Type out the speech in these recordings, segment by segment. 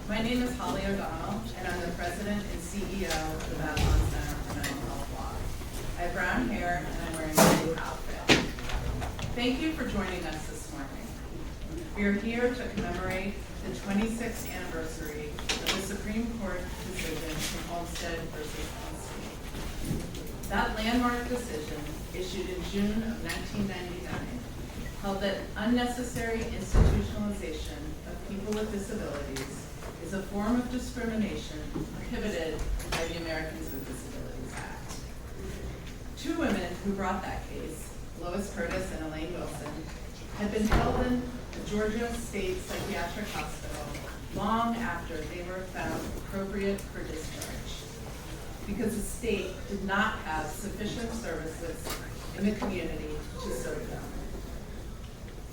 My name is Holly O'Donnell, and I'm the president and CEO of the Bazelon Center for Mental Health Law. I have brown hair, and I'm wearing a blue outfit. Thank you for joining us this morning. We are here to commemorate the 26th anniversary of the Supreme Court decision in Olmstead versus Olmstead. That landmark decision, issued in June of 1999, held that unnecessary institutionalization of people with disabilities is a form of discrimination prohibited by the Americans with Disabilities Act. Two women who brought that case, Lois Curtis and Elaine Wilson, had been held in the Georgia State Psychiatric Hospital long after they were found appropriate for discharge, because the state did not have sufficient services in the community to serve them.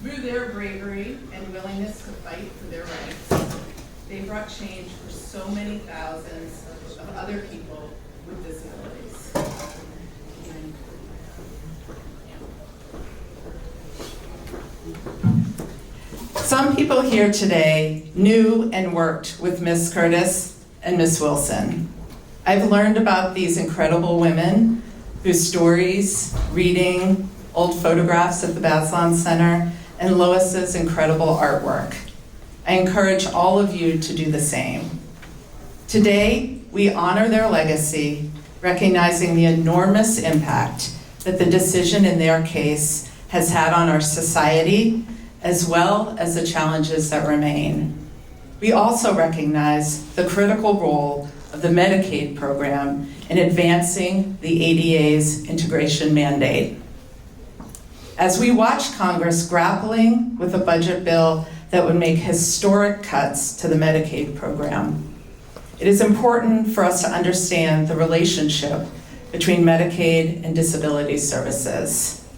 Through their bravery and willingness to fight for their rights, they brought change for so many thousands of other people with disabilities. Some people here today knew and worked with Ms. Curtis and Ms. Wilson. I've learned about these incredible women through stories, reading, old photographs at the Bazelon Center, and Lois's incredible artwork. I encourage all of you to do the same. Today, we honor their legacy, recognizing the enormous impact that the decision in their case has had on our society, as well as the challenges that remain. We also recognize the critical role of the Medicaid program in advancing the ADA's integration mandate. As we watch Congress grappling with a budget bill that would make historic cuts to the Medicaid program, it is important for us to understand the relationship between Medicaid and disability services.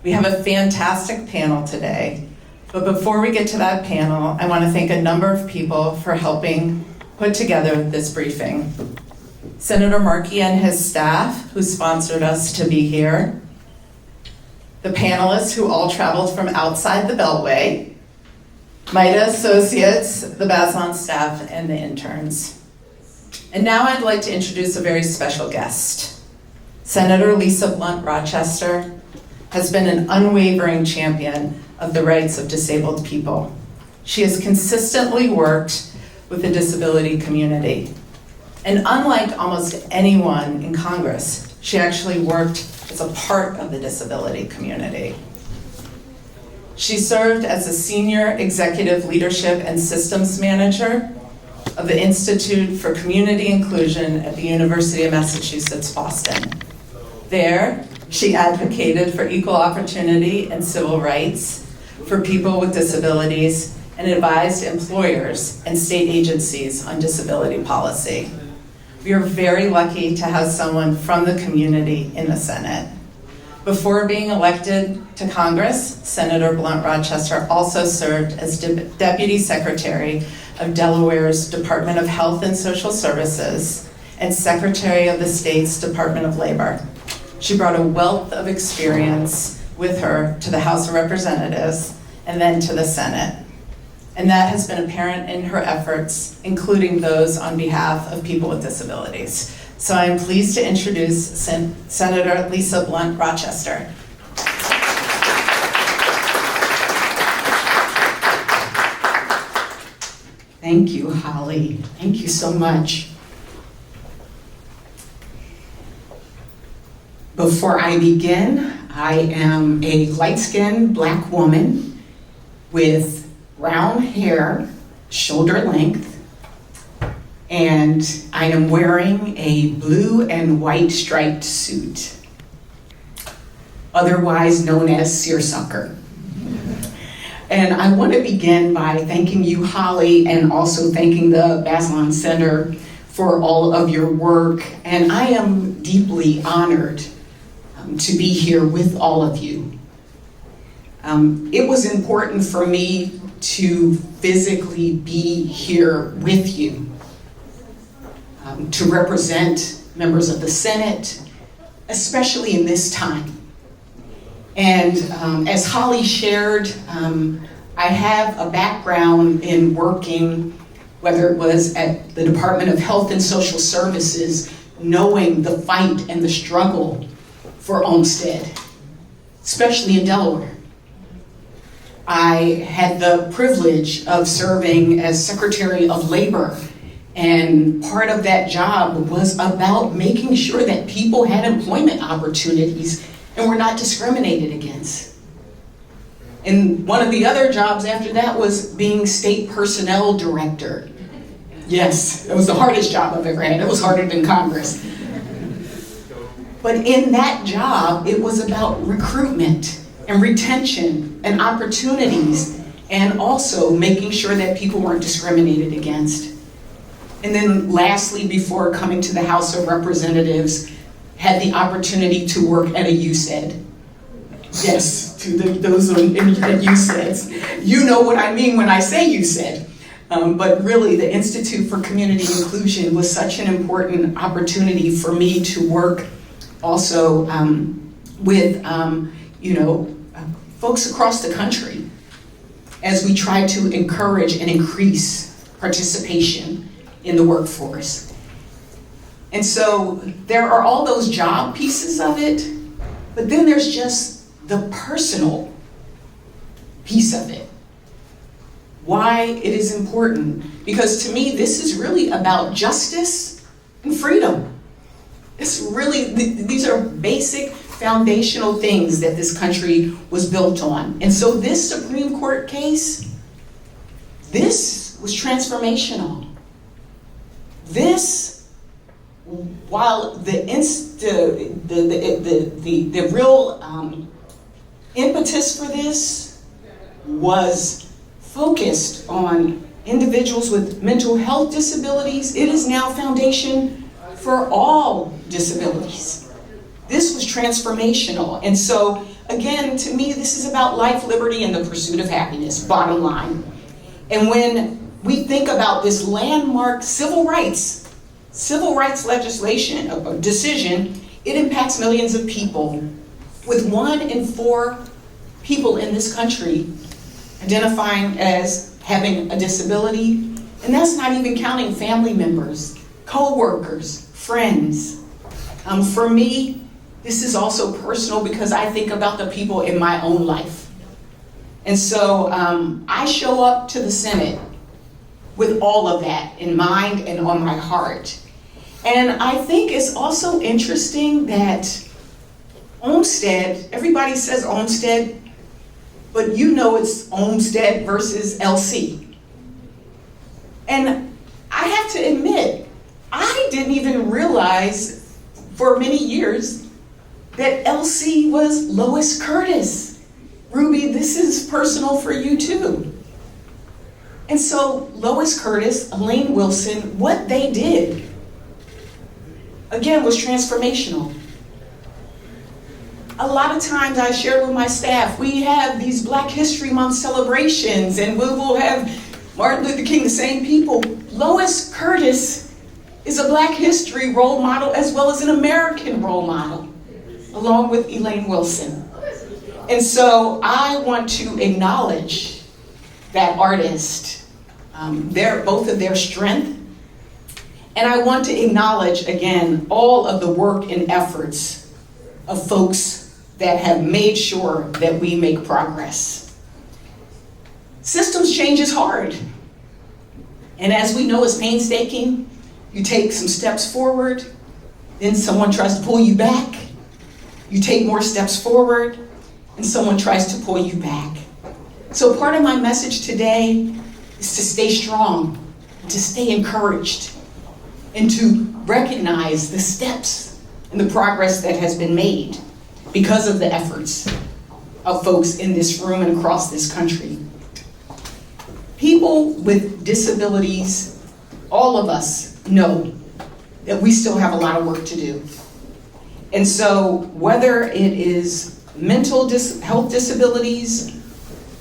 We have a fantastic panel today, but before we get to that panel, I want to thank a number of people for helping put together this briefing. Senator Markey and his staff, who sponsored us to be here, the panelists who all traveled from outside the Beltway, MITA Associates, the Bazelon staff, and the interns. And now I'd like to introduce a very special guest. Senator Lisa Blunt Rochester has been an unwavering champion of the rights of disabled people. She has consistently worked with the disability community. And unlike almost anyone in Congress, she actually worked as a part of the disability community. She served as a senior executive leadership and systems manager of the Institute for Community Inclusion at the University of Massachusetts, Boston. There, she advocated for equal opportunity and civil rights for people with disabilities and advised employers and state agencies on disability policy. We are very lucky to have someone from the community in the Senate. Before being elected to Congress, Senator Blunt Rochester also served as Deputy Secretary of Delaware's Department of Health and Social Services and Secretary of the state's Department of Labor. She brought a wealth of experience with her to the House of Representatives and then to the Senate. And that has been apparent in her efforts, including those on behalf of people with disabilities. So I'm pleased to introduce Senator Lisa Blunt Rochester. Thank you, Holly. Thank you so much. Before I begin, I am a light-skinned Black woman with brown hair, shoulder length, and I am wearing a blue and white striped suit, otherwise known as seersucker. And I want to begin by thanking you, Holly, and also thanking the Bazelon Center for all of your work. And I am deeply honored to be here with all of you. It was important for me to physically be here with you, to represent members of the Senate, especially in this time. And as Holly shared, I have a background in working whether it was at the Department of Health and Social Services, knowing the fight and the struggle for Olmstead, especially in Delaware. I had the privilege of serving as Secretary of Labor, and part of that job was about making sure that people had employment opportunities and were not discriminated against. And one of the other jobs after that was being State Personnel Director. Yes, it was the hardest job I've ever had. It was harder than Congress. But in that job, it was about recruitment and retention and opportunities, and also making sure that people weren't discriminated against. And then lastly, before coming to the House of Representatives, had the opportunity to work at a USED. Yes, to those at USEDs. You know what I mean when I say USED. But really, the Institute for Community Inclusion was such an important opportunity for me to work also with folks across the country as we try to encourage and increase participation in the workforce. And so there are all those job pieces of it, but then there's just the personal piece of it. Why it is important. Because to me, this is really about justice and freedom. It's really, these are basic foundational things that this country was built on. And so this Supreme Court case, this was transformational. This, while the real impetus for this was focused on individuals with mental health disabilities, it is now foundation for all disabilities. This was transformational. And so, again, to me, this is about life, liberty, and the pursuit of happiness, bottom line. And when we think about this landmark civil rights legislation, a decision, it impacts millions of people, with 1 in 4 people in this country identifying as having a disability. And that's not even counting family members, co-workers, friends. For me, this is also personal because I think about the people in my own life. And so I show up to the Senate with all of that in mind and on my heart. And I think it's also interesting that Olmstead, everybody says Olmstead, but you know it's Olmstead versus LC. And I have to admit, I didn't even realize for many years that LC was Lois Curtis. Ruby, this is personal for you too. And so Lois Curtis, Elaine Wilson, what they did, again, was transformational. A lot of times I shared with my staff, we have these Black History Month celebrations and we will have Martin Luther King, the same people. Lois Curtis is a Black history role model as well as an American role model, along with Elaine Wilson. And so I want to acknowledge that artist, both of their strength, and I want to acknowledge, again, all of the work and efforts of folks that have made sure that we make progress. Systems change is hard. And as we know, it's painstaking. You take some steps forward, then someone tries to pull you back. You take more steps forward, and someone tries to pull you back. So part of my message today is to stay strong, to stay encouraged, and to recognize the steps and the progress that has been made because of the efforts of folks in this room and across this country. People with disabilities, all of us know that we still have a lot of work to do. And so whether it is mental health disabilities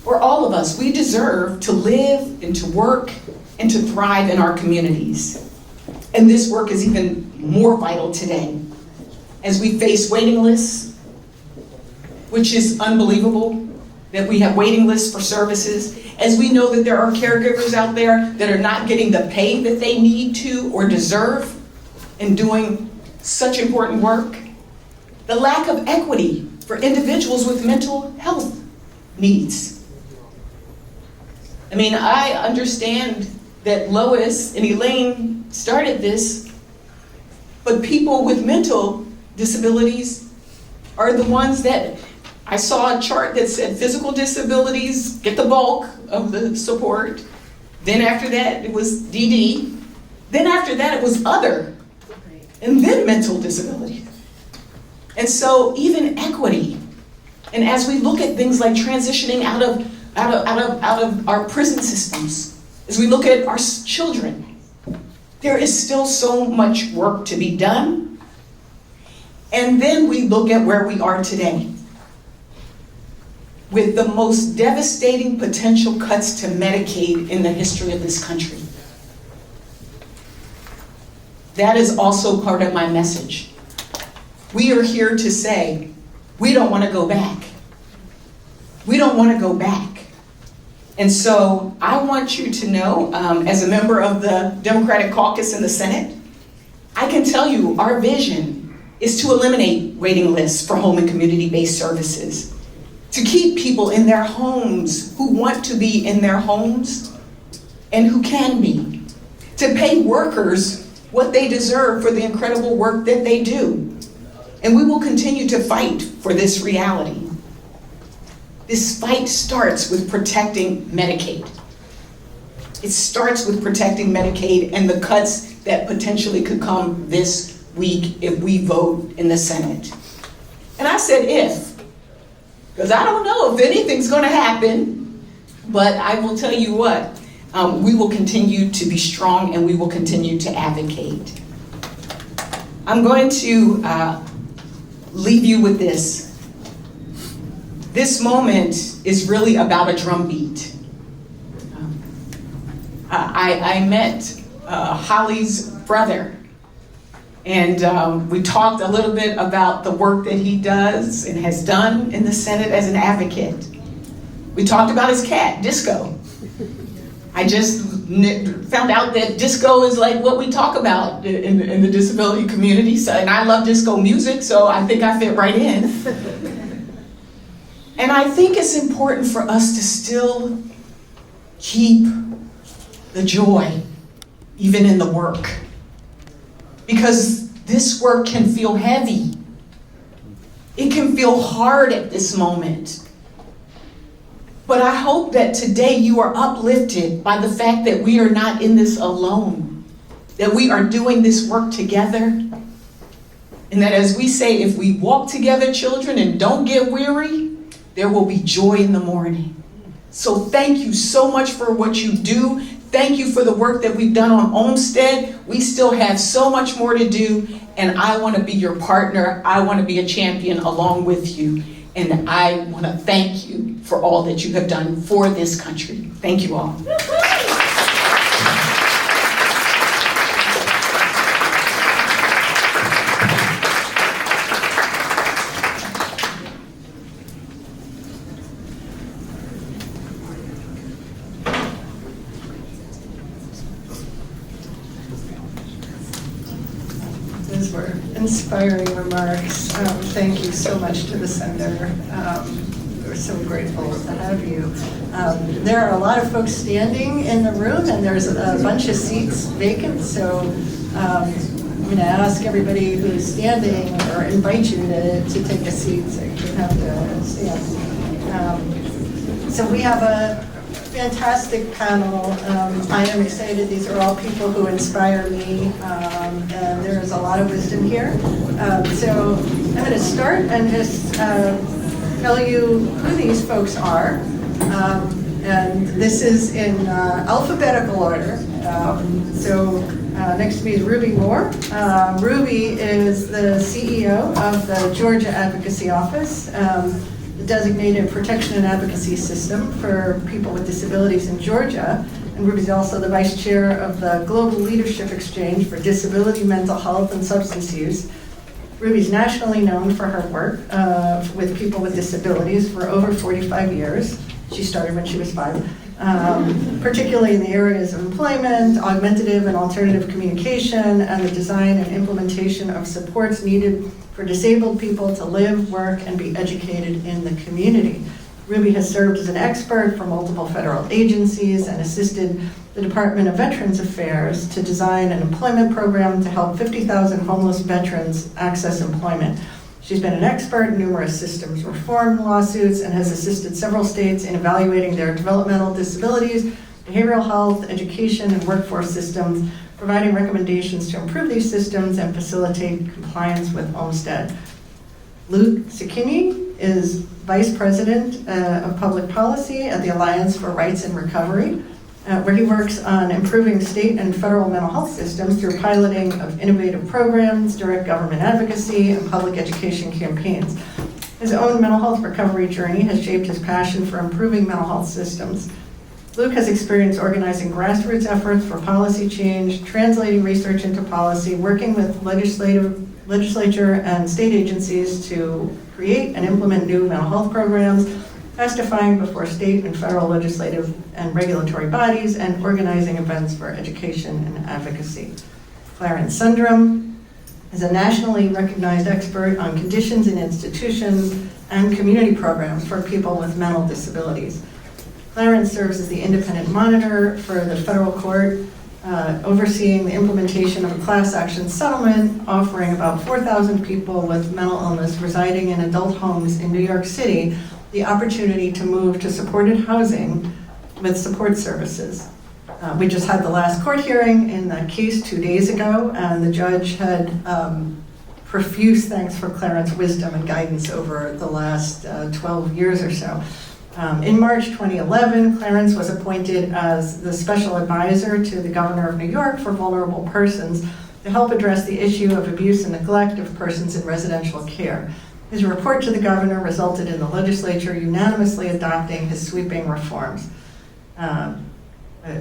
or all of us, we deserve to live and to work and to thrive in our communities. And this work is even more vital today as we face waiting lists, which is unbelievable. that we have waiting lists for services, as we know that there are caregivers out there that are not getting the pay that they need to or deserve in doing such important work, the lack of equity for individuals with mental health needs. I mean, I understand that Lois and Elaine started this, but people with mental disabilities are the ones that, I saw a chart that said physical disabilities get the bulk of the support. Then after that, it was DD. Then after that, it was other. And then mental disability. And so even equity, and as we look at things like transitioning out of our prison systems, as we look at our children, there is still so much work to be done. And then we look at where we are today, with the most devastating potential cuts to Medicaid in the history of this country. That is also part of my message. We are here to say, we don't want to go back. We don't want to go back. And so I want you to know, as a member of the Democratic caucus in the Senate, I can tell you our vision is to eliminate waiting lists for home and community-based services, to keep people in their homes who want to be in their homes and who can be, to pay workers what they deserve for the incredible work that they do. And we will continue to fight for this reality. This fight starts with protecting Medicaid. It starts with protecting Medicaid and the cuts that potentially could come this week if we vote in the Senate. And I said if, because I don't know if anything's going to happen, but I will tell you what, we will continue to be strong and we will continue to advocate. I'm going to leave you with this. This moment is really about a drumbeat. I met Holly's brother, and we talked a little bit about the work that he does and has done in the Senate as an advocate. We talked about his cat, Disco. I just found out that disco is like what we talk about in the disability community, so, and I love disco music, so I think I fit right in. And I think it's important for us to still keep the joy, even in the work. Because this work can feel heavy. It can feel hard at this moment. But I hope that today you are uplifted by the fact that we are not in this alone, that we are doing this work together, and that as we say, if we walk together, children, and don't get weary, there will be joy in the morning. So thank you so much for what you do. Thank you for the work that we've done on Olmstead. We still have so much more to do, and I want to be your partner. I want to be a champion along with you, and I want to thank you for all that you have done for this country. Thank you all. Those were inspiring remarks. Thank you so much to the Senator. We're so grateful to have you. There are a lot of folks standing in the room, and there's a bunch of seats vacant, so I'm going to ask everybody who's standing or invite you to take a seat so you can have to stand. So we have a fantastic panel. I am excited. These are all people who inspire me, and there is a lot of wisdom here. So I'm going to start and just tell you who these folks are. And this is in alphabetical order. Next to me is Ruby Moore. Ruby is the CEO of the Georgia Advocacy Office, the designated protection and advocacy system for people with disabilities in Georgia. And Ruby's also the vice chair of the Global Leadership Exchange for Disability, Mental Health, and Substance Use. Ruby's nationally known for her work with people with disabilities for over 45 years. She started when she was 5, particularly in the areas of employment, augmentative and alternative communication, and the design and implementation of supports needed for disabled people to live, work, and be educated in the community. Ruby has served as an expert for multiple federal agencies and assisted the Department of Veterans Affairs to design an employment program to help 50,000 homeless veterans access employment. She's been an expert in numerous systems reform lawsuits and has assisted several states in evaluating their developmental disabilities, behavioral health, education, and workforce systems, providing recommendations to improve these systems and facilitate compliance with Olmstead. Luke Cicchini is Vice President of Public Policy at the Alliance for Rights and Recovery, where he works on improving state and federal mental health systems through piloting of innovative programs, direct government advocacy, and public education campaigns. His own mental health recovery journey has shaped his passion for improving mental health systems. Luke has experience organizing grassroots efforts for policy change, translating research into policy, working with legislature and state agencies to create and implement new mental health programs, testifying before state and federal legislative and regulatory bodies, and organizing events for education and advocacy. Clarence Sundram is a nationally recognized expert on conditions in institutions and community programs for people with mental disabilities. Clarence serves as the independent monitor for the federal court, overseeing the implementation of a class action settlement offering about 4,000 people with mental illness residing in adult homes in New York City the opportunity to move to supported housing with support services. We just had the last court hearing in that case 2 days ago, and the judge had profuse thanks for Clarence's wisdom and guidance over the last 12 years or so. In March 2011, Clarence was appointed as the special advisor to the governor of New York for vulnerable persons to help address the issue of abuse and neglect of persons in residential care. His report to the governor resulted in the legislature unanimously adopting his sweeping reforms,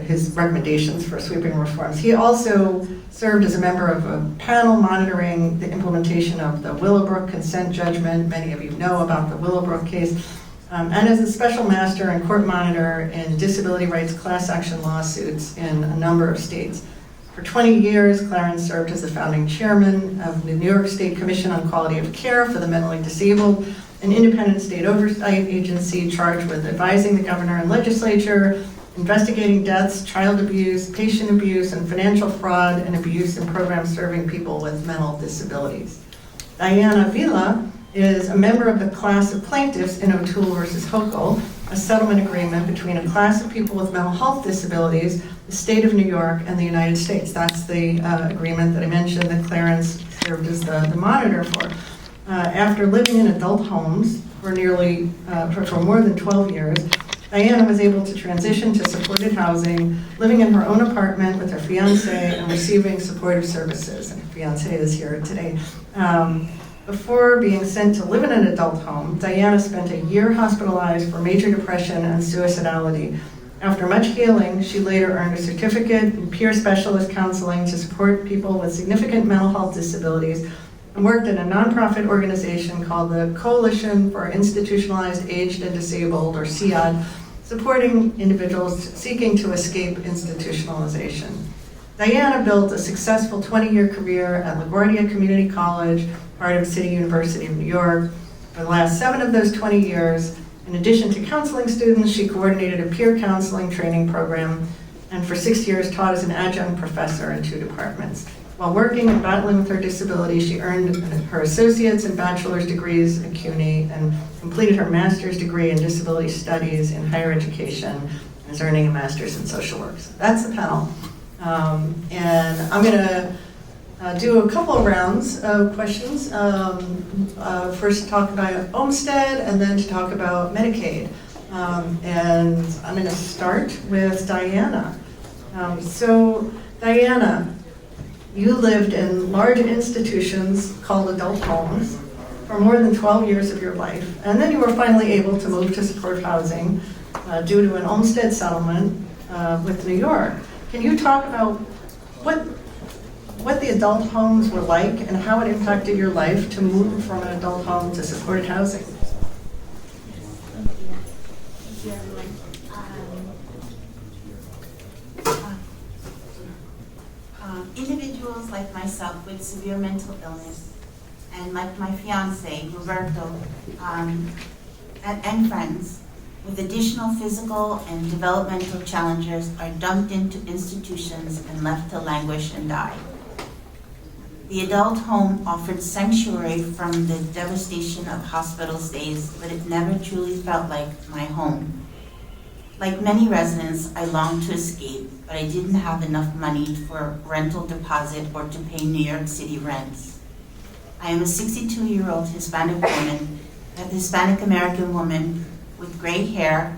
his recommendations for sweeping reforms. He also served as a member of a panel monitoring the implementation of the Willowbrook consent judgment. Many of you know about the Willowbrook case. And as a special master and court monitor in disability rights class action lawsuits in a number of states. For 20 years, Clarence served as the founding chairman of the New York State Commission on Quality of Care for the Mentally Disabled, an independent state oversight agency charged with advising the governor and legislature, investigating deaths, child abuse, patient abuse, and financial fraud and abuse in programs serving people with mental disabilities. Diana Vila is a member of the class of plaintiffs in O'Toole versus Hochul, a settlement agreement between a class of people with mental health disabilities, the state of New York, and the United States. That's the agreement that I mentioned that Clarence served as the monitor for. After living in adult homes for for more than 12 years, Diana was able to transition to supported housing, living in her own apartment with her fiance and receiving supportive services. And her fiance is here today. Before being sent to live in an adult home, Diana spent a year hospitalized for major depression and suicidality. After much healing, she later earned a certificate in peer specialist counseling to support people with significant mental health disabilities and worked at a nonprofit organization called the Coalition for Institutionalized Aged and Disabled, or CIAD, supporting individuals seeking to escape institutionalization. Diana built a successful 20-year career at LaGuardia Community College, part of City University of New York. For the last 7 of those 20 years, in addition to counseling students, she coordinated a peer counseling training program, and for 6 years taught as an adjunct professor in 2 departments. While working and battling with her disability, she earned her associate's and bachelor's degrees at CUNY and completed her master's degree in disability studies in higher education and is earning a master's in social work. So that's the panel. And I'm going to do a couple of rounds of questions. First talk about Olmstead and then to talk about Medicaid. And I'm going to start with Diana. So Diana, you lived in large institutions called adult homes for more than 12 years of your life, and then you were finally able to move to supportive housing due to an Olmstead settlement with New York. Can you talk about what the adult homes were like and how it impacted your life to move from an adult home to supported housing. Individuals like myself with severe mental illness, and like my fiance, Roberto, and friends with additional physical and developmental challenges are dumped into institutions and left to languish and die. The adult home offered sanctuary from the devastation of hospital stays, but it never truly felt like my home. Like many residents, I longed to escape, but I didn't have enough money for rental deposit or to pay New York City rents. I am a 62-year-old Hispanic American woman with gray hair,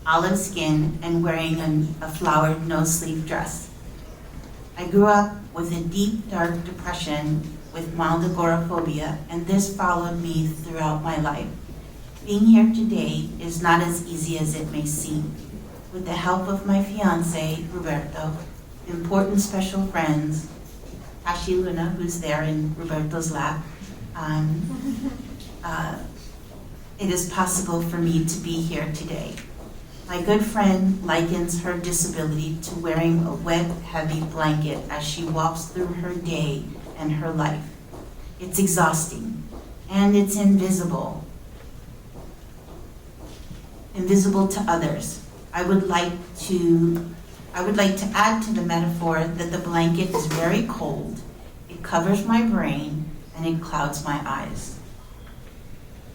olive skin, and wearing a flowered no-sleeve dress. I grew up with a deep, dark depression with mild agoraphobia, and this followed me throughout my life. Being here today is not as easy as it may seem. With the help of my fiance, Roberto, important special friends, Tashi Luna, who's there in Roberto's lap, it is possible for me to be here today. My good friend likens her disability to wearing a wet, heavy blanket as she walks through her day and her life. It's exhausting, and it's invisible to others. I would like to add to the metaphor that the blanket is very cold, it covers my brain, and it clouds my eyes.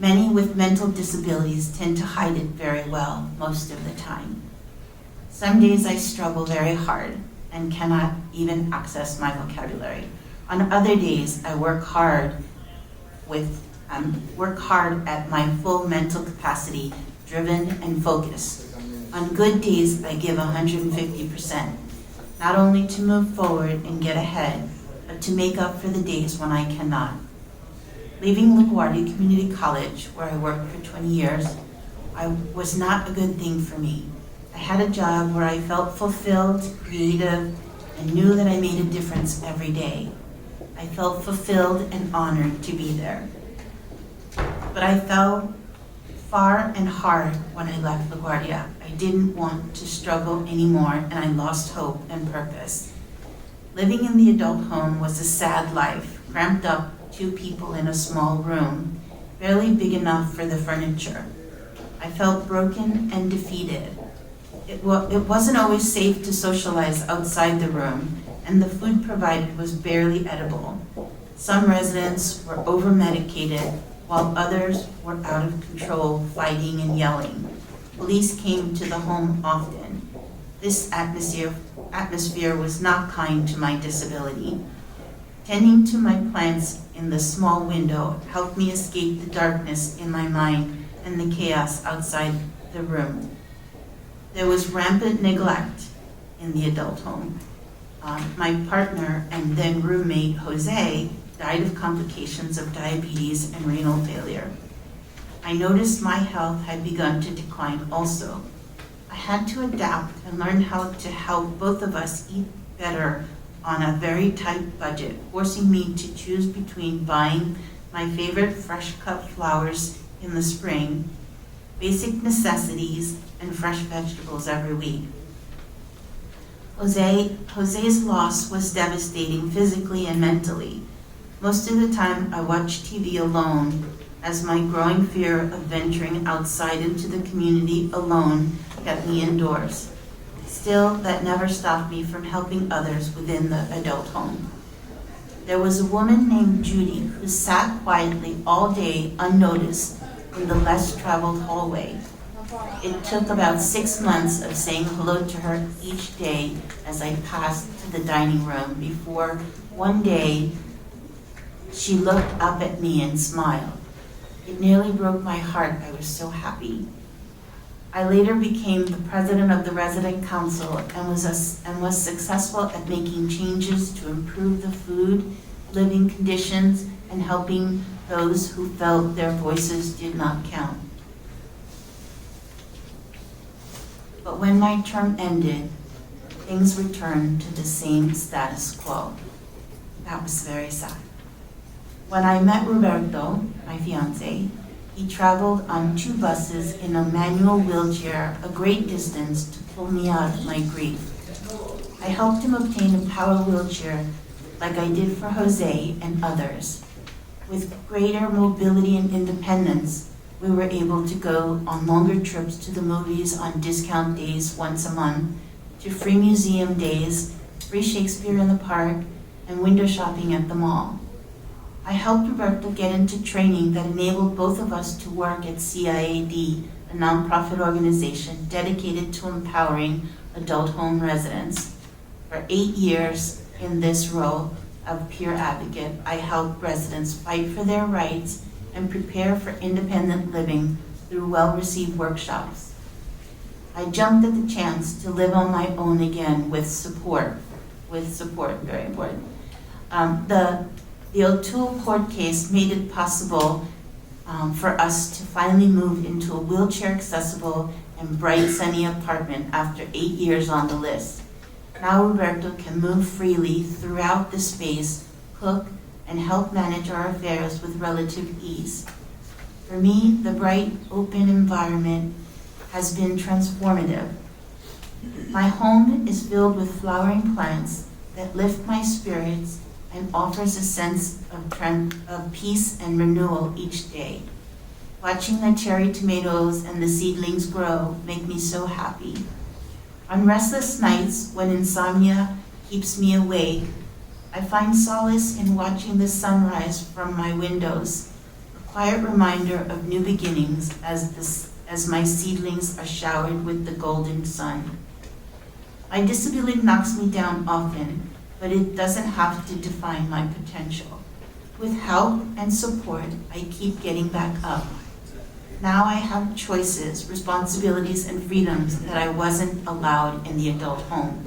Many with mental disabilities tend to hide it very well most of the time. Some days I struggle very hard and cannot even access my vocabulary. On other days, I work hard at my full mental capacity, driven and focused. On good days, I give 150%, not only to move forward and get ahead, but to make up for the days when I cannot. Leaving LaGuardia Community College, where I worked for 20 years, was not a good thing for me. I had a job where I felt fulfilled, creative, and knew that I made a difference every day. I felt fulfilled and honored to be there. But I fell far and hard when I left LaGuardia. I didn't want to struggle anymore, and I lost hope and purpose. Living in the adult home was a sad life, cramped up, 2 people in a small room, barely big enough for the furniture. I felt broken and defeated. It wasn't always safe to socialize outside the room, and the food provided was barely edible. Some residents were over-medicated, while others were out of control, fighting and yelling. Police came to the home often. This atmosphere was not kind to my disability. Tending to my plants in the small window helped me escape the darkness in my mind and the chaos outside the room. There was rampant neglect in the adult home. My partner and then roommate, Jose, died of complications of diabetes and renal failure. I noticed my health had begun to decline also. I had to adapt and learn how to help both of us eat better on a very tight budget, forcing me to choose between buying my favorite fresh cut flowers in the spring, basic necessities, and fresh vegetables every week. Jose's loss was devastating physically and mentally. Most of the time I watched TV alone as my growing fear of venturing outside into the community alone kept me indoors. Still, that never stopped me from helping others within the adult home. There was a woman named Judy who sat quietly all day unnoticed in the less traveled hallway. It took about 6 months of saying hello to her each day as I passed to the dining room before one day she looked up at me and smiled. It nearly broke my heart. I was so happy. I later became the president of the resident council and was successful at making changes to improve the food, living conditions, and helping those who felt their voices did not count. But when my term ended, things returned to the same status quo. That was very sad. When I met Roberto, my fiance, he traveled on 2 buses in a manual wheelchair a great distance to pull me out of my grief. I helped him obtain a power wheelchair like I did for Jose and others. With greater mobility and independence, we were able to go on longer trips to the movies on discount days once a month, to free museum days, free Shakespeare in the park, and window shopping at the mall. I helped Roberto get into training that enabled both of us to work at CIAD, a nonprofit organization dedicated to empowering adult home residents. For 8 years in this role of peer advocate, I helped residents fight for their rights and prepare for independent living through well-received workshops. I jumped at the chance to live on my own again with support, very important. The O'Toole court case made it possible for us to finally move into a wheelchair-accessible and bright, sunny apartment after 8 years on the list. Now Roberto can move freely throughout the space, cook, and help manage our affairs with relative ease. For me, the bright, open environment has been transformative. My home is filled with flowering plants that lift my spirits and offers a sense of peace and renewal each day. Watching the cherry tomatoes and the seedlings grow make me so happy. On restless nights when insomnia keeps me awake, I find solace in watching the sunrise from my windows, a quiet reminder of new beginnings as my seedlings are showered with the golden sun. My disability knocks me down often, but it doesn't have to define my potential. With help and support, I keep getting back up. Now I have choices, responsibilities, and freedoms that I wasn't allowed in the adult home.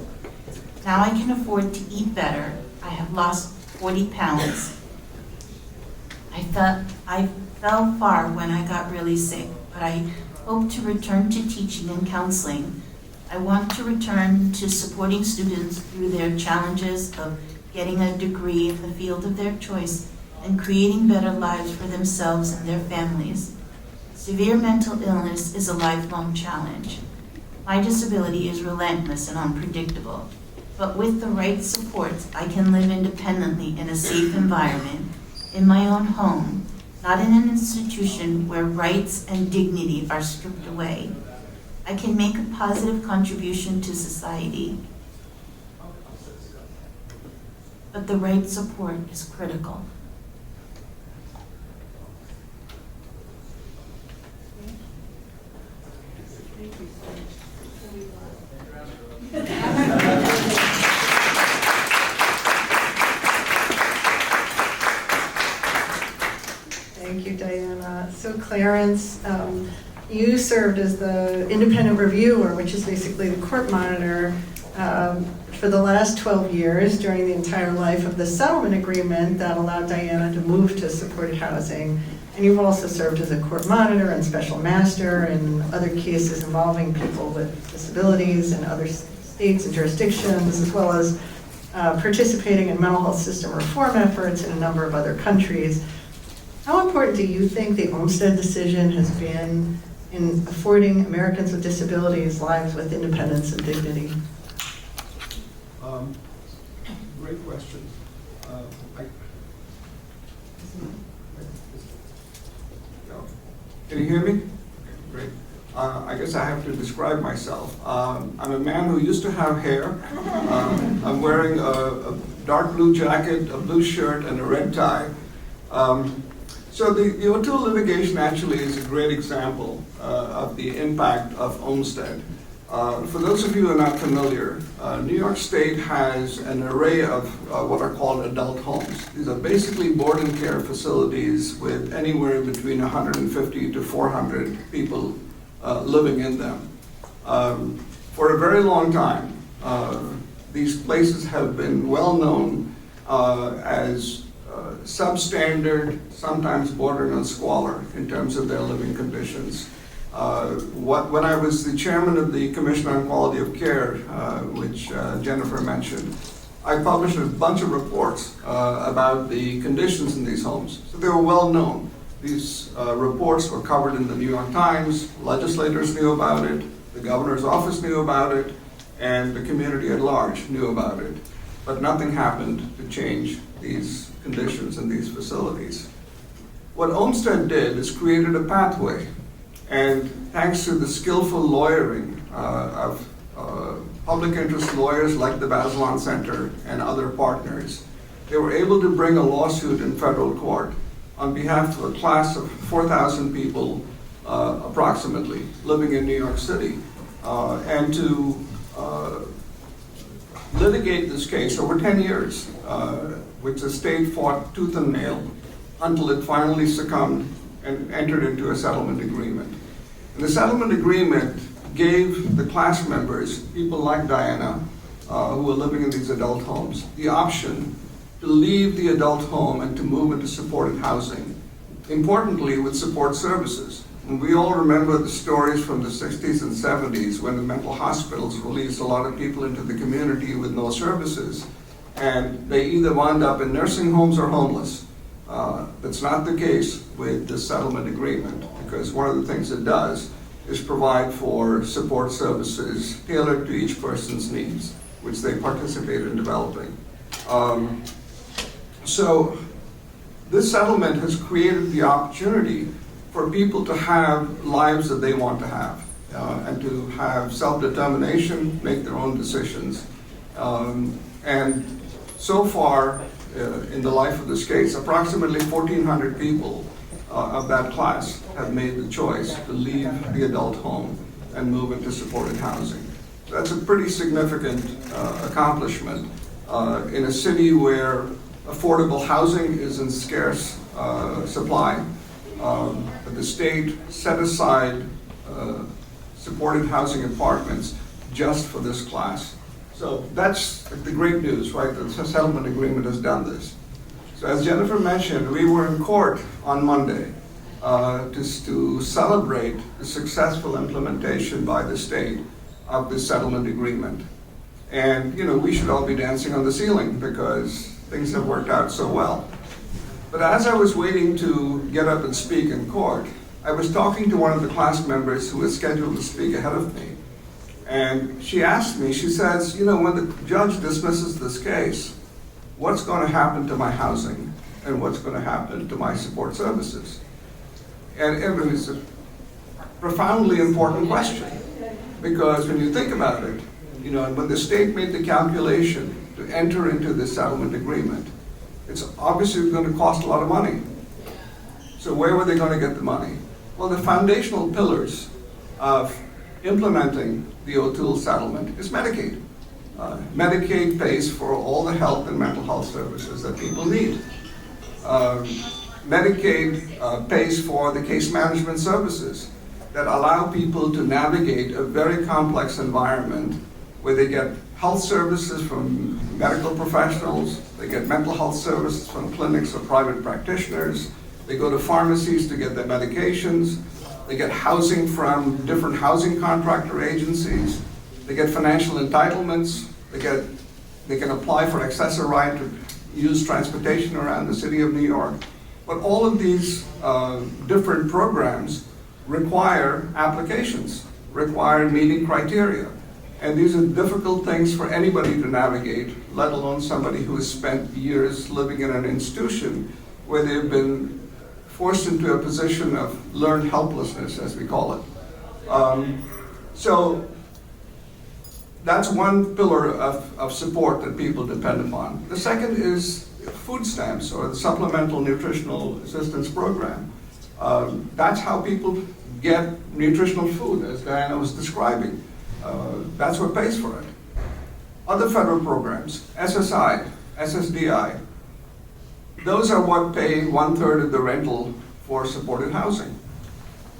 Now I can afford to eat better. I have lost 40 pounds. I fell far when I got really sick, but I hope to return to teaching and counseling. I want to return to supporting students through their challenges of getting a degree in the field of their choice and creating better lives for themselves and their families. Severe mental illness is a lifelong challenge. My disability is relentless and unpredictable, but with the right supports, I can live independently in a safe environment, in my own home, not in an institution where rights and dignity are stripped away. I can make a positive contribution to society, but the right support is critical. Thank you, Diana. So Clarence, you served as the independent reviewer, which is basically the court monitor, for the last 12 years during the entire life of the settlement agreement that allowed Diana to move to supported housing. And you've also served as a court monitor and special master in other cases involving people with disabilities in other states and jurisdictions, as well as participating in mental health system reform efforts in a number of other countries. How important do you think the Olmstead decision has been in affording Americans with disabilities lives with independence and dignity? Great question. Can you hear me? Okay, great. I guess I have to describe myself. I'm a man who used to have hair. I'm wearing a dark blue jacket, a blue shirt, and a red tie. So the O'Toole litigation actually is a great example of the impact of Olmstead. For those of you who are not familiar, New York State has an array of what are called adult homes. These are basically board and care facilities with anywhere between 150 to 400 people living in them. For a very long time, these places have been well known as substandard, sometimes bordering on squalor in terms of their living conditions. When I was the chairman of the Commission on Quality of Care, which Jennifer mentioned, I published a bunch of reports about the conditions in these homes. So they were well known. These reports were covered in the New York Times, legislators knew about it, the governor's office knew about it, and the community at large knew about it. But nothing happened to change these conditions in these facilities. What Olmstead did is created a pathway, and thanks to the skillful lawyering of public interest lawyers like the Bazelon Center and other partners, they were able to bring a lawsuit in federal court on behalf of a class of 4,000 people, approximately, living in New York City, and to litigate this case over 10 years, which the state fought tooth and nail until it finally succumbed and entered into a settlement agreement. And the settlement agreement gave the class members, people like Diana, who were living in these adult homes, the option to leave the adult home and to move into supported housing, importantly with support services. And we all remember the stories from the 60s and 70s when the mental hospitals released a lot of people into the community with no services, and they either wound up in nursing homes or homeless. That's not the case with the settlement agreement, because one of the things it does is provide for support services tailored to each person's needs, which they participate in developing. So this settlement has created the opportunity for people to have lives that they want to have, and to have self-determination, make their own decisions. And so far, in the life of this case, approximately 1,400 people of that class have made the choice to leave the adult home and move into supported housing. That's a pretty significant accomplishment in a city where affordable housing is in scarce supply. The state set aside supported housing apartments just for this class. So that's the great news, right? The settlement agreement has done this. So as Jennifer mentioned, we were in court on Monday to celebrate the successful implementation by the state of the settlement agreement. And we should all be dancing on the ceiling because things have worked out so well. But as I was waiting to get up and speak in court, I was talking to one of the class members who was scheduled to speak ahead of me. And she asked me, she says, when the judge dismisses this case, what's going to happen to my housing and what's going to happen to my support services? And it was a profoundly important question, because when you think about it, when the state made the calculation to enter into this settlement agreement, it's obviously going to cost a lot of money. So where were they going to get the money? Well, the foundational pillars of implementing the O'Toole settlement is Medicaid. Medicaid pays for all the health and mental health services that people need. Medicaid pays for the case management services that allow people to navigate a very complex environment where they get health services from medical professionals, they get mental health services from clinics or private practitioners, they go to pharmacies to get their medications, they get housing from different housing contractor agencies, they get financial entitlements, they can apply for accessor right to use transportation around the city of New York. But all of these different programs require applications, require meeting criteria. And these are difficult things for anybody to navigate, let alone somebody who has spent years living in an institution where they've been forced into a position of learned helplessness, as we call it. So that's one pillar of support that people depend upon. The second is food stamps, or the Supplemental Nutritional Assistance Program. That's how people get nutritional food, as Diana was describing. That's what pays for it. Other federal programs, SSI, SSDI, those are what pay 1/3 of the rental for supported housing.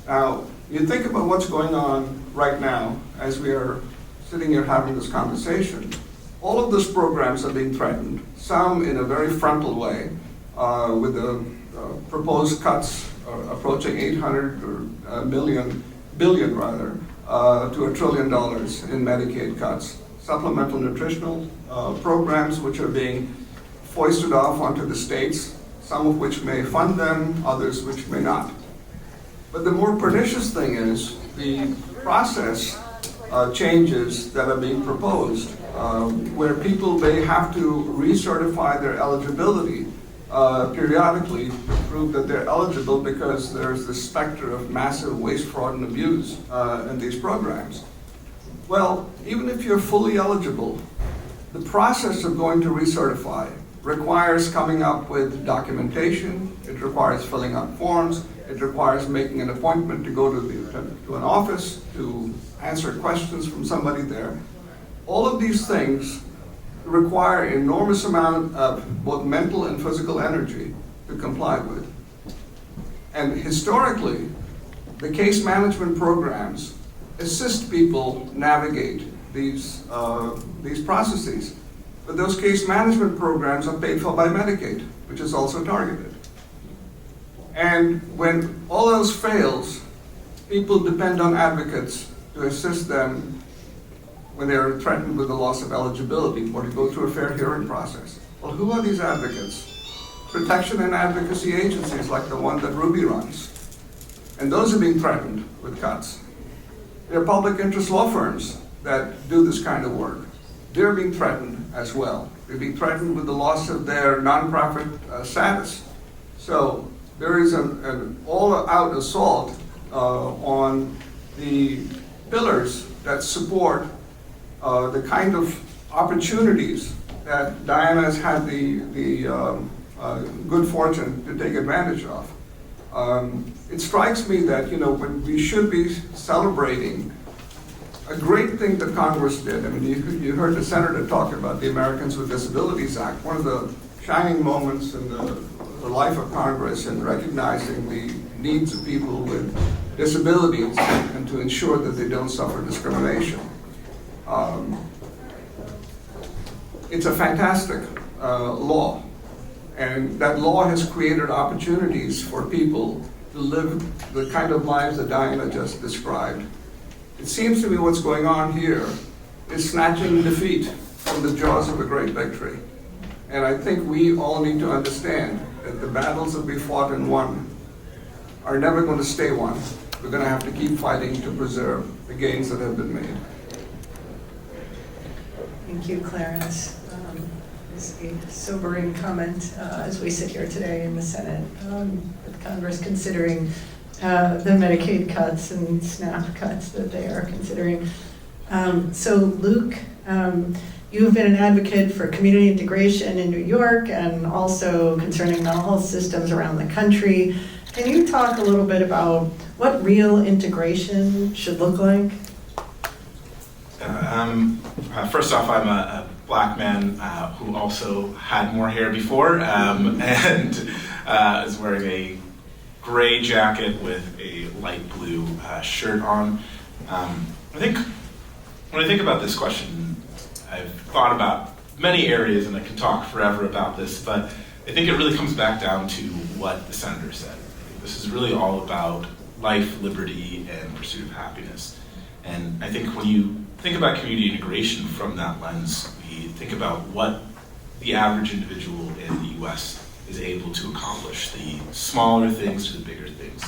Now, you think about what's going on right now as we are sitting here having this conversation. All of those programs are being threatened, some in a very frontal way, with the proposed cuts approaching 800 billion to $1 trillion in Medicaid cuts. supplemental nutritional programs which are being foisted off onto the states, some of which may fund them, others which may not. But the more pernicious thing is the process changes that are being proposed, where people may have to recertify their eligibility periodically to prove that they're eligible, because there's this specter of massive waste, fraud, and abuse in these programs. Well, even if you're fully eligible, the process of going to recertify requires coming up with documentation, it requires filling out forms, it requires making an appointment to go to an office to answer questions from somebody there. All of these things require an enormous amount of both mental and physical energy to comply with. And historically, the case management programs assist people navigate these processes. But those case management programs are paid for by Medicaid, which is also targeted. And when all else fails, people depend on advocates to assist them when they're threatened with the loss of eligibility or to go through a fair hearing process. Well, who are these advocates? Protection and advocacy agencies like the one that Ruby runs. And those are being threatened with cuts. There are public interest law firms that do this kind of work. They're being threatened as well. They're being threatened with the loss of their nonprofit status. So there is an all-out assault on the pillars that support the kind of opportunities that Diana has had the good fortune to take advantage of. It strikes me that, when we should be celebrating a great thing that Congress did. I mean, you heard the Senator talk about the Americans with Disabilities Act, one of the shining moments in the life of Congress in recognizing the needs of people with disabilities and to ensure that they don't suffer discrimination. It's a fantastic law, and that law has created opportunities for people to live the kind of lives that Diana just described. It seems to me what's going on here is snatching defeat from the jaws of a great victory. And I think we all need to understand that the battles that we fought and won are never going to stay won. We're going to have to keep fighting to preserve the gains that have been made. Thank you, Clarence. It's a sobering comment as we sit here today in the Senate, with Congress considering the Medicaid cuts and SNAP cuts that they are considering. So Luke, you've been an advocate for community integration in New York and also concerning mental health systems around the country. Can you talk a little bit about what real integration should look like? First off, I'm a Black man who also had more hair before and is wearing a gray jacket with a light blue shirt on. I think when I think about this question, I've thought about many areas, and I can talk forever about this, but I think it really comes back down to what the Senator said. This is really all about life, liberty, and pursuit of happiness. And I think when you think about community integration from that lens, we think about what the average individual in the US is able to accomplish, the smaller things to the bigger things.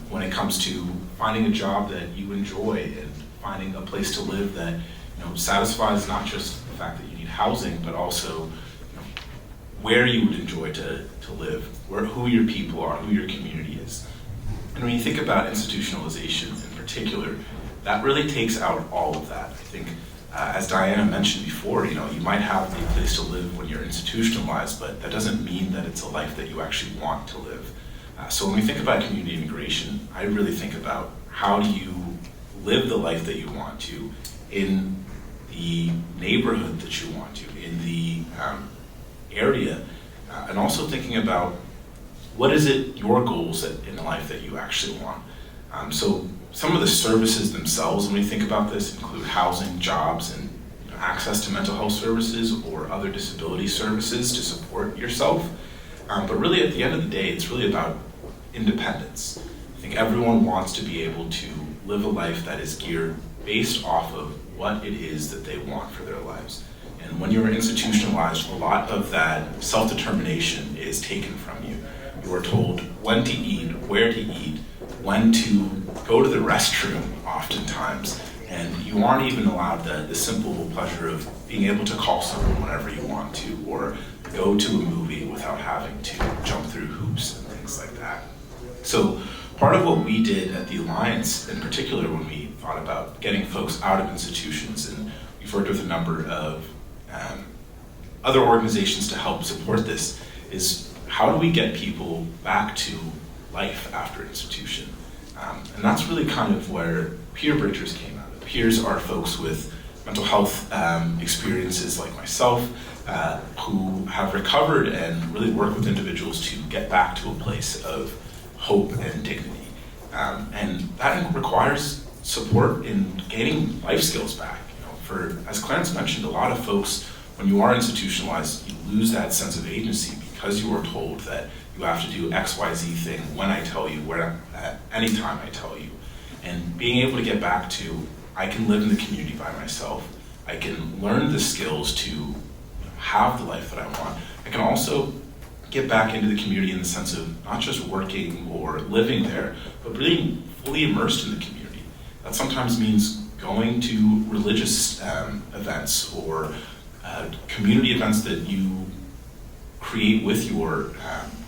When it comes to finding a job that you enjoy and finding a place to live that satisfies not just the fact that you need housing, but also where you would enjoy to live, who your people are, who your community is. And when you think about institutionalization in particular, that really takes out all of that. I think, as Diana mentioned before, you might have a place to live when you're institutionalized, but that doesn't mean that it's a life that you actually want to live. So when we think about community integration, I really think about how do you live the life that you want to in the neighborhood that you want to, in the area, and also thinking about what is it, your goals in life that you actually want. So some of the services themselves, when we think about this, include housing, jobs, and access to mental health services or other disability services to support yourself. But really at the end of the day, it's really about independence. I think everyone wants to be able to live a life that is geared based off of what it is that they want for their lives. And when you're institutionalized, a lot of that self-determination is taken from you. You are told when to eat, where to eat, when to go to the restroom oftentimes, and you aren't even allowed the simple pleasure of being able to call someone whenever you want to, or go to a movie without having to jump through hoops and things like that. So part of what we did at the Alliance, in particular when we thought about getting folks out of institutions, and we've worked with a number of other organizations to help support this, is how do we get people back to life after institution? And that's really kind of where peer bridgers came out of. Peers are folks with mental health experiences like myself, who have recovered and really work with individuals to get back to a place of hope and dignity. And that requires support in gaining life skills back. As Clarence mentioned, a lot of folks, when you are institutionalized, you lose that sense of agency because you are told that you have to do X, Y, Z thing when I tell you, anytime I tell you. And being able to get back to, I can live in the community by myself, I can learn the skills to have the life that I want. I can also get back into the community in the sense of not just working or living there, but really fully immersed in the community. That sometimes means going to religious events or community events that you create with your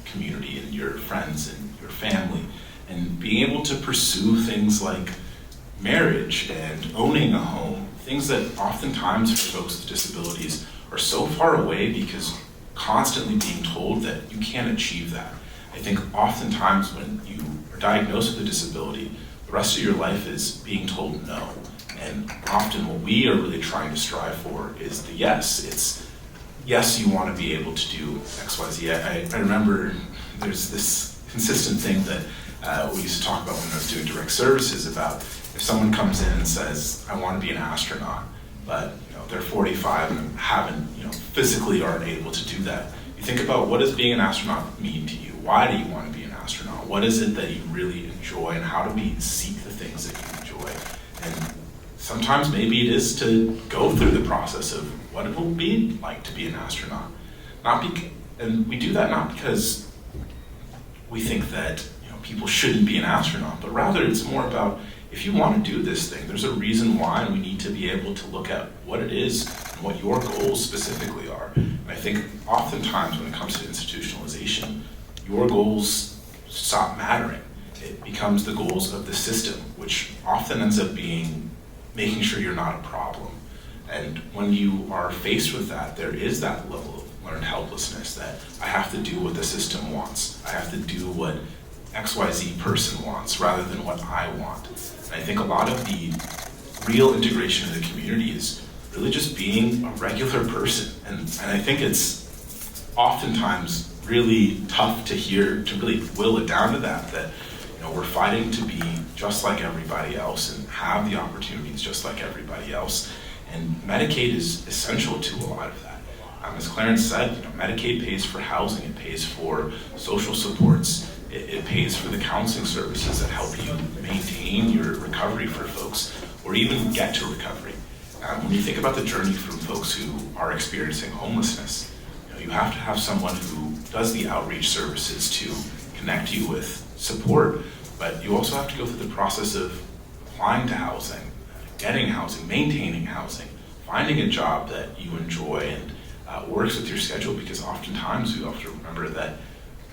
community and your friends and your family, and being able to pursue things like marriage and owning a home, things that oftentimes for folks with disabilities are so far away because constantly being told that you can't achieve that. I think oftentimes when you are diagnosed with a disability, the rest of your life is being told no. And often what we are really trying to strive for is the yes. It's, yes, you want to be able to do X, Y, Z. I remember there's this consistent thing that we used to talk about when I was doing direct services about if someone comes in and says, I want to be an astronaut, but they're 45 and haven't, physically aren't able to do that. You think about, what does being an astronaut mean to you? Why do you want to be an astronaut? What is it that you really enjoy, and how do we seek the things that you enjoy? And sometimes maybe it is to go through the process of what it will be like to be an astronaut. And we do that not because we think that people shouldn't be an astronaut, but rather it's more about, if you want to do this thing, there's a reason why, and we need to be able to look at what it is and what your goals specifically are. And I think oftentimes when it comes to institutionalization, your goals stop mattering. It becomes the goals of the system, which often ends up being making sure you're not a problem. And when you are faced with that, there is that level of learned helplessness that I have to do what the system wants. I have to do what XYZ person wants rather than what I want. And I think a lot of the real integration of the community is really just being a regular person. And I think it's oftentimes really tough to hear, to really will it down to that we're fighting to be just like everybody else and have the opportunities just like everybody else. And Medicaid is essential to a lot of that. As Clarence said, Medicaid pays for housing, it pays for social supports, it pays for the counseling services that help you maintain your recovery for folks, or even get to recovery. When you think about the journey from folks who are experiencing homelessness, you have to have someone who does the outreach services to connect you with support, but you also have to go through the process of applying to housing, getting housing, maintaining housing, finding a job that you enjoy and works with your schedule, because oftentimes you have to remember that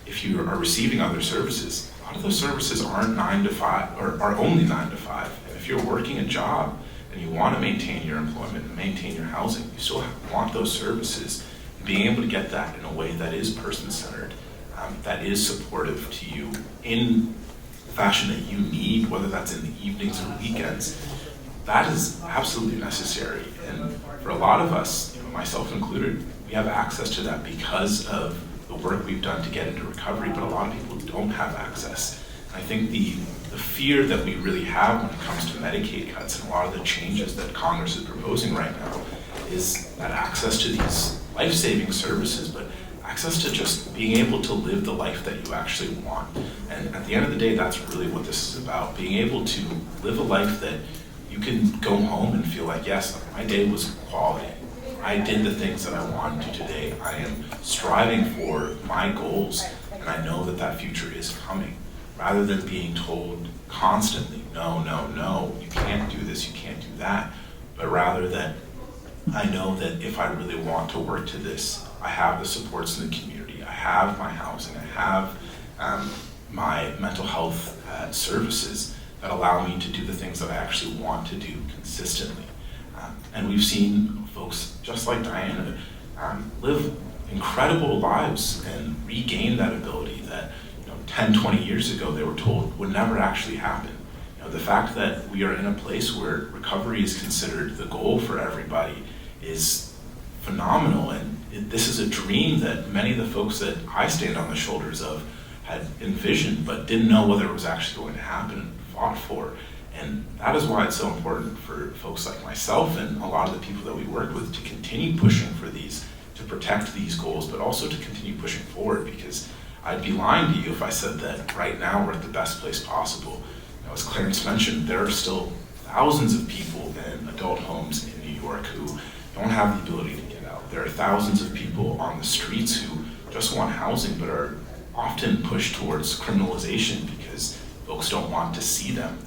if you are receiving other services, a lot of those services aren't 9 to 5, or are only 9 to 5. And if you're working a job and you want to maintain your employment and maintain your housing, you still want those services. And being able to get that in a way that is person-centered, that is supportive to you in the fashion that you need, whether that's in the evenings or weekends, that is absolutely necessary. And for a lot of us, myself included, we have access to that because of the work we've done to get into recovery, but a lot of people don't have access. And I think the fear that we really have when it comes to Medicaid cuts and a lot of the changes that Congress is proposing right now is that access to these life-saving services, but access to just being able to live the life that you actually want. And at the end of the day, that's really what this is about, being able to live a life that you you can go home and feel like, yes, my day was quality. I did the things that I wanted to today. I am striving for my goals, and I know that that future is coming. Rather than being told constantly, no, no, no, you can't do this, you can't do that, but rather that I know that if I really want to work to this, I have the supports in the community, I have my housing, I have my mental health services that allow me to do the things that I actually want to do consistently. And we've seen folks just like Diana live incredible lives and regain that ability that 10, 20 years ago they were told would never actually happen. The fact that we are in a place where recovery is considered the goal for everybody is phenomenal, and this is a dream that many of the folks that I stand on the shoulders of had envisioned but didn't know whether it was actually going to happen and fought for. And that is why it's so important for folks like myself and a lot of the people that we work with to continue pushing for these, to protect these goals, but also to continue pushing forward, because I'd be lying to you if I said that right now we're at the best place possible. As Clarence mentioned, there are still thousands of people in adult homes in New York who don't have the ability to get out. There are thousands of people on the streets who just want housing but are often pushed towards criminalization because folks don't want to see them.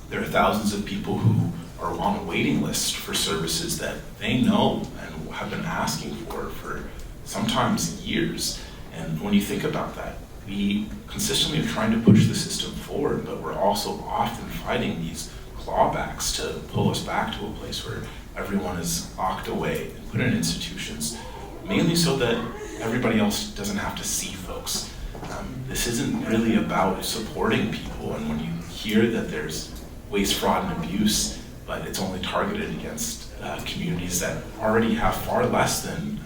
There are thousands of people who are on a waiting list for services that they know and have been asking for sometimes years. And when you think about that, we consistently are trying to push the system forward, but we're also often fighting these clawbacks to pull us back to a place where everyone is locked away and put in institutions, mainly so that everybody else doesn't have to see folks. This isn't really about supporting people, and when you hear that there's waste, fraud, and abuse, but it's only targeted against communities that already have far less than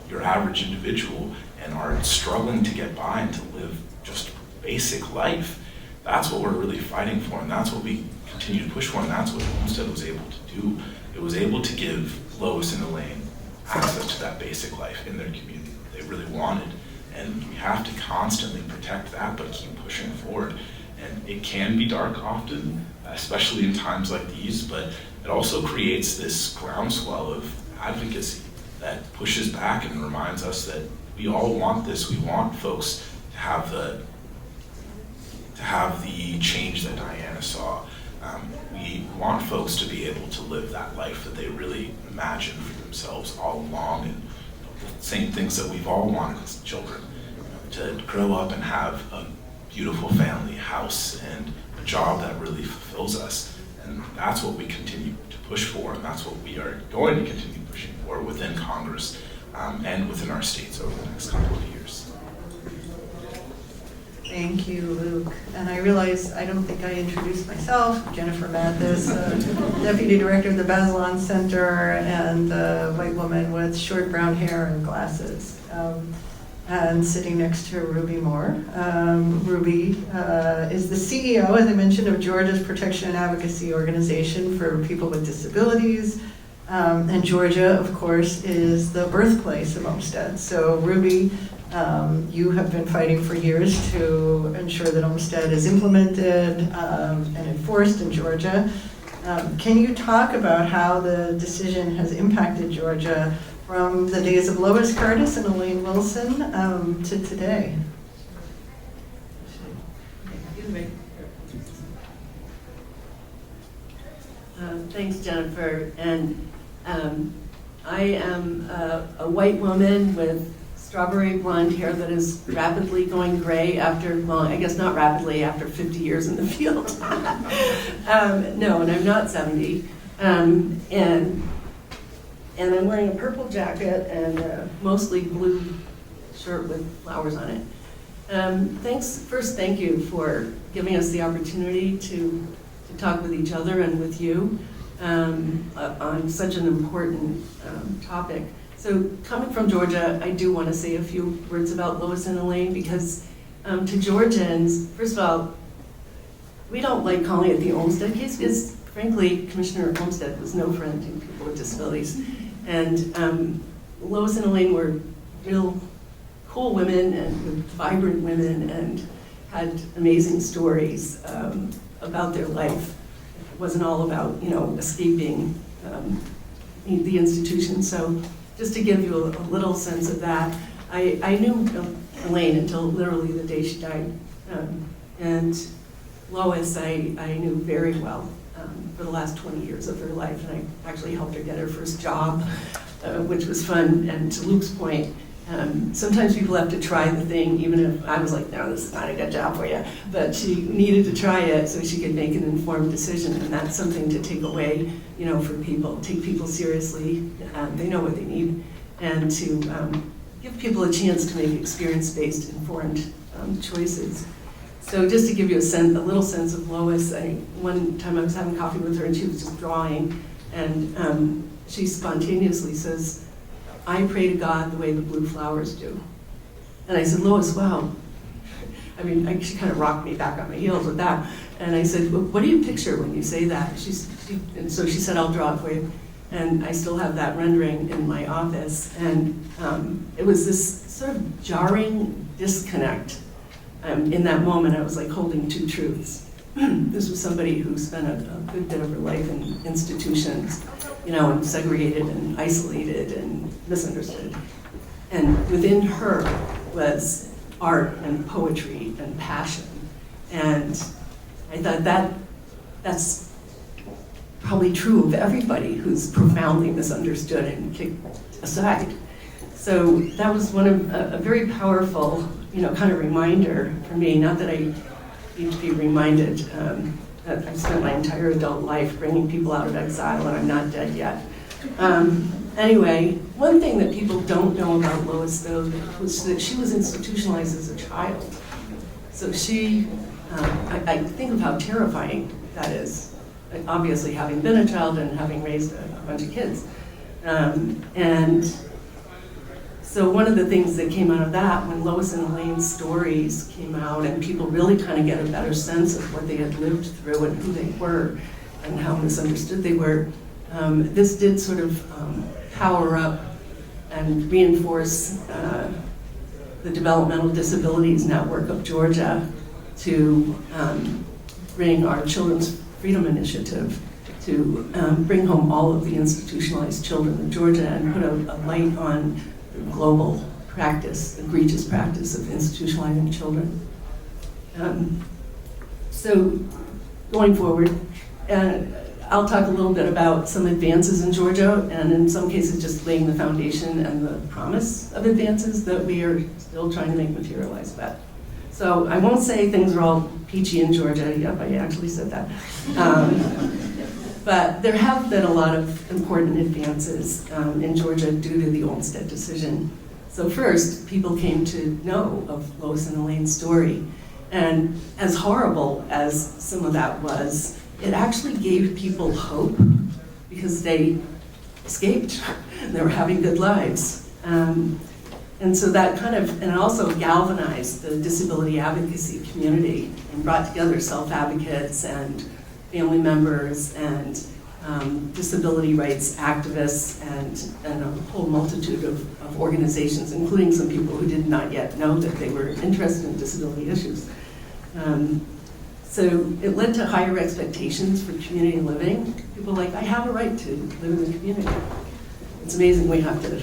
your average individual and are struggling to get by and to live just basic life, that's what we're really fighting for, and that's what we continue to push for, and that's what Olmstead was able to do. It was able to give Lois and Elaine access to that basic life in their community that they really wanted, and we have to constantly protect that, but keep pushing forward. And it can be dark often, especially in times like these, but it also creates this groundswell of advocacy that pushes back and reminds us that we all want this. We want folks to have the change that Diana saw. We want folks to be able to live that life that they really imagined for themselves all along, and the same things that we've all wanted as children, to grow up and have a beautiful family, house, and a job that really fulfills us. And that's what we continue to push for, and that's what we are going to continue pushing for within Congress and within our states over the next couple of years. Thank you, Luke. And I realize I don't think I introduced myself. Jennifer Mathis, Deputy Director of the Bazelon Center, and a white woman with short brown hair and glasses. And sitting next to Ruby Moore. Ruby is the CEO, as I mentioned, of Georgia's Protection and Advocacy Organization for People with Disabilities. And Georgia, of course, is the birthplace of Olmstead. So Ruby, you have been fighting for years to ensure that Olmstead is implemented and enforced in Georgia. Can you talk about how the decision has impacted Georgia from the days of Lois Curtis and Elaine Wilson to today? Excuse me. Thanks, Jennifer. And I am a white woman with strawberry blonde hair that is rapidly going gray after, well, I guess not rapidly, after 50 years in the field. No, and I'm not 70. And I'm wearing a purple jacket and a mostly blue shirt with flowers on it. First, thank you for giving us the opportunity to talk with each other and with you on such an important topic. So coming from Georgia, I do want to say a few words about Lois and Elaine, because to Georgians, first of all, we don't like calling it the Olmstead case because, frankly, Commissioner Olmstead was no friend to people with disabilities. And Lois and Elaine were real cool women and vibrant women and had amazing stories about their life. wasn't all about, escaping the institution. So just to give you a little sense of that, I knew Elaine until literally the day she died. And Lois, I knew very well for the last 20 years of her life, and I actually helped her get her first job, which was fun. And to Luke's point, sometimes people have to try the thing, even if I was like, no, this is not a good job for you. But she needed to try it so she could make an informed decision, and that's something to take away, for people. Take people seriously. They know what they need, and to give people a chance to make experience-based, informed choices. So just to give you a little sense of Lois, one time I was having coffee with her and she was just drawing, and she spontaneously says, I pray to God the way the blue flowers do. And I said, Lois, wow. I mean, she kind of rocked me back on my heels with that. And I said, well, what do you picture when you say that? And so she said, I'll draw it for you. And I still have that rendering in my office. And it was this sort of jarring disconnect. In that moment, I was like holding two truths. This was somebody who spent a good bit of her life in institutions, and segregated and isolated and misunderstood. And within her was art and poetry and passion. And I thought that's probably true of everybody who's profoundly misunderstood and kicked aside. So that was one of a very powerful, kind of reminder for me. Not that I need to be reminded that I've spent my entire adult life bringing people out of exile and I'm not dead yet. Anyway, one thing that people don't know about Lois, though, was that she was institutionalized as a child. So she, I think of how terrifying that is, obviously having been a child and having raised a bunch of kids. And so one of the things that came out of that, when Lois and Elaine's stories came out and people really kind of get a better sense of what they had lived through and who they were and how misunderstood they were, this did sort of power up and reinforce the Developmental Disabilities Network of Georgia to bring our Children's Freedom Initiative to bring home all of the institutionalized children of Georgia and put a light on global practice, egregious practice of institutionalizing children. So going forward, I'll talk a little bit about some advances in Georgia, and in some cases just laying the foundation and the promise of advances that we are still trying to make materialize. But so I won't say things are all peachy in Georgia. Yep, I actually said that. But there have been a lot of important advances in Georgia due to the Olmstead decision. So first, people came to know of Lois and Elaine's story. And as horrible as some of that was, it actually gave people hope because they escaped. They were having good lives. And so that kind of, and it also galvanized the disability advocacy community and brought together self-advocates and family members and disability rights activists and a whole multitude of organizations, including some people who did not yet know that they were interested in disability issues. So it led to higher expectations for community living. People were like, I have a right to live in the community. It's amazing we have to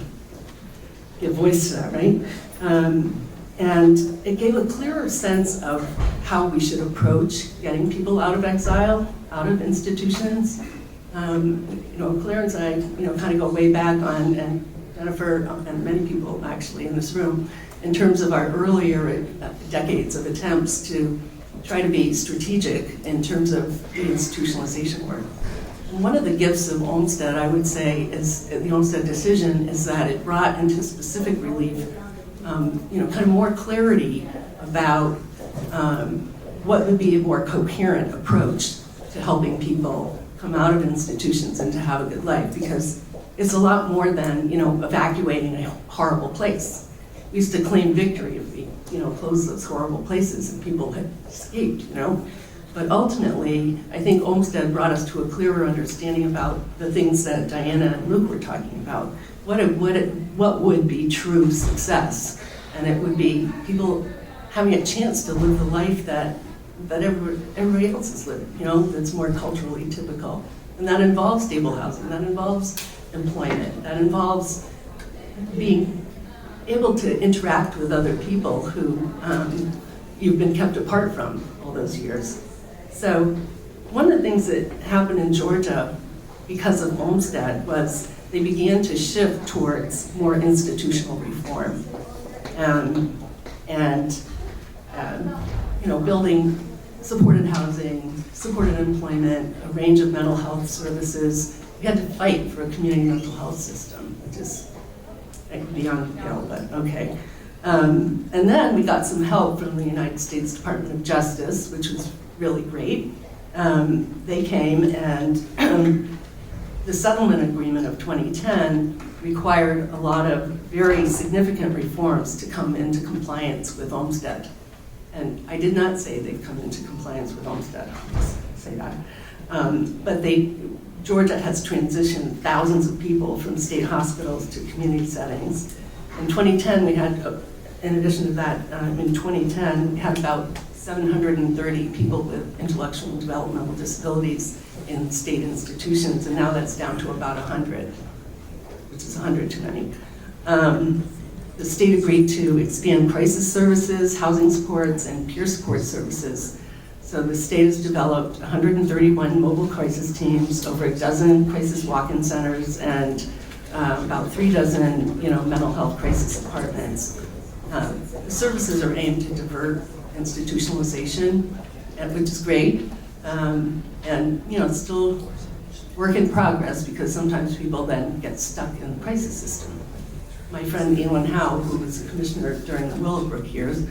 give voice to that, right? And it gave a clearer sense of how we should approach getting people out of exile, out of institutions. Clarence and I, kind of go way back on, and Jennifer and many people actually in this room, in terms of our earlier decades of attempts to try to be strategic in terms of the institutionalization work. And one of the gifts of Olmstead, I would say, is the Olmstead decision, is that it brought into specific relief, kind of more clarity about what would be a more coherent approach to helping people come out of institutions and to have a good life, because it's a lot more than, evacuating a horrible place. We used to claim victory if we, closed those horrible places and people had escaped, But ultimately, I think Olmstead brought us to a clearer understanding about the things that Diana and Luke were talking about. What would be true success? And it would be people having a chance to live the life that that everybody else is living, that's more culturally typical. And that involves stable housing, that involves employment, that involves being able to interact with other people who you've been kept apart from all those years. So one of the things that happened in Georgia because of Olmstead was they began to shift towards more institutional reform and building supported housing, supported employment, a range of mental health services. We had to fight for a community mental health system, which is beyond but okay. And then we got some help from the United States Department of Justice, which was really great. They came and the settlement agreement of 2010 required a lot of very significant reforms to come into compliance with Olmstead. And I did not say they've come into compliance with Olmstead, I'll just say that. But Georgia has transitioned thousands of people from state hospitals to community settings. In 2010, we had, in addition to that, in 2010, we had about 730 people with intellectual and developmental disabilities in state institutions, and now that's down to about 100, which is 100 too many. The state agreed to expand crisis services, housing supports, and peer support services. So the state has developed 131 mobile crisis teams, over a dozen crisis walk-in centers, and about 3 dozen, mental health crisis apartments. The services are aimed to divert institutionalization, which is great, and it's still work in progress because sometimes people then get stuck in the crisis system. My friend Ewan Howe, who was a commissioner during the Willowbrook years,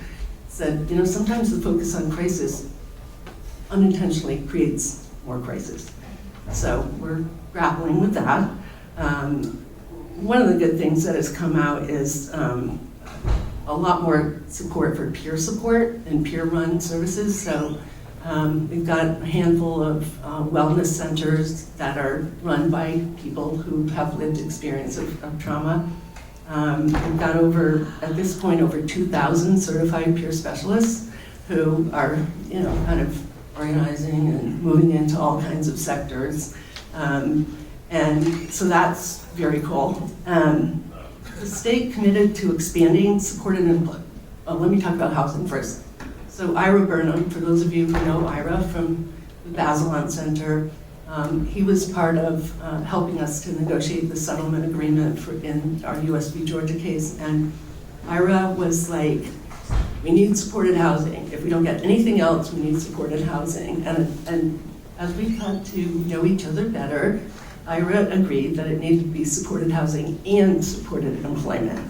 said, sometimes the focus on crisis unintentionally creates more crisis. So we're grappling with that. One of the good things that has come out is a lot more support for peer support and peer-run services. So we've got a handful of wellness centers that are run by people who have lived experience of trauma. We've got at this point, over 2,000 certified peer specialists who are, kind of organizing and moving into all kinds of sectors. And so that's very cool. The state committed to expanding supported employment. Let me talk about housing first. So Ira Burnham, for those of you who know Ira from the Bazelon Center, he was part of helping us to negotiate the settlement agreement in our US v. Georgia case. And Ira was like, we need supported housing. If we don't get anything else, we need supported housing. And as we got to know each other better, Ira agreed that it needed to be supported housing and supported employment.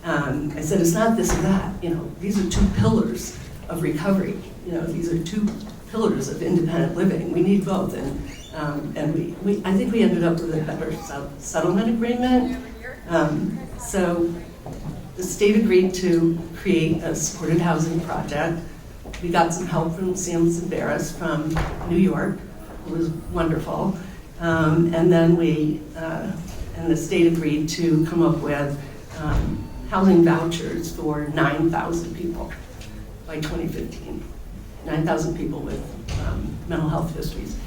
I said, it's not this or that. These are 2 pillars of recovery. These are 2 pillars of independent living. We need both. And I think we ended up with a better settlement agreement. So the state agreed to create a supported housing project. We got some help from Samson Barris from New York, who was wonderful. And then and the state agreed to come up with housing vouchers for 9,000 people by 2015. 9,000 people with mental health histories.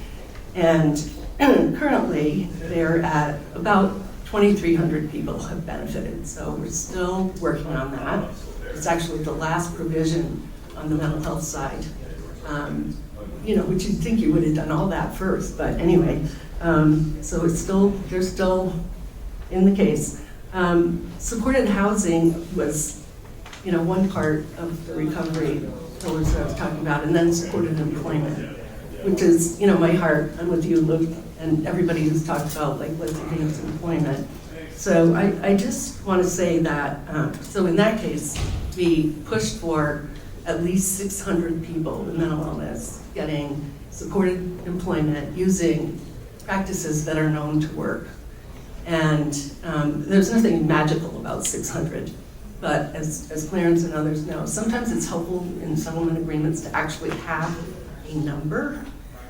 And currently, they're at about 2,300 people have benefited. So we're still working on that. It's actually the last provision on the mental health side, which you'd think you would have done all that first, but anyway. So they're still in the case. Supported housing was, one part of the recovery pillars that I was talking about, and then supported employment, which is, my heart. I'm with you, Luke, and everybody who's talked about what's against employment. So I just want to say that, so in that case, we pushed for at least 600 people with mental illness getting supported employment using practices that are known to work. And there's nothing magical about 600, but as Clarence and others know, sometimes it's helpful in settlement agreements to actually have a number.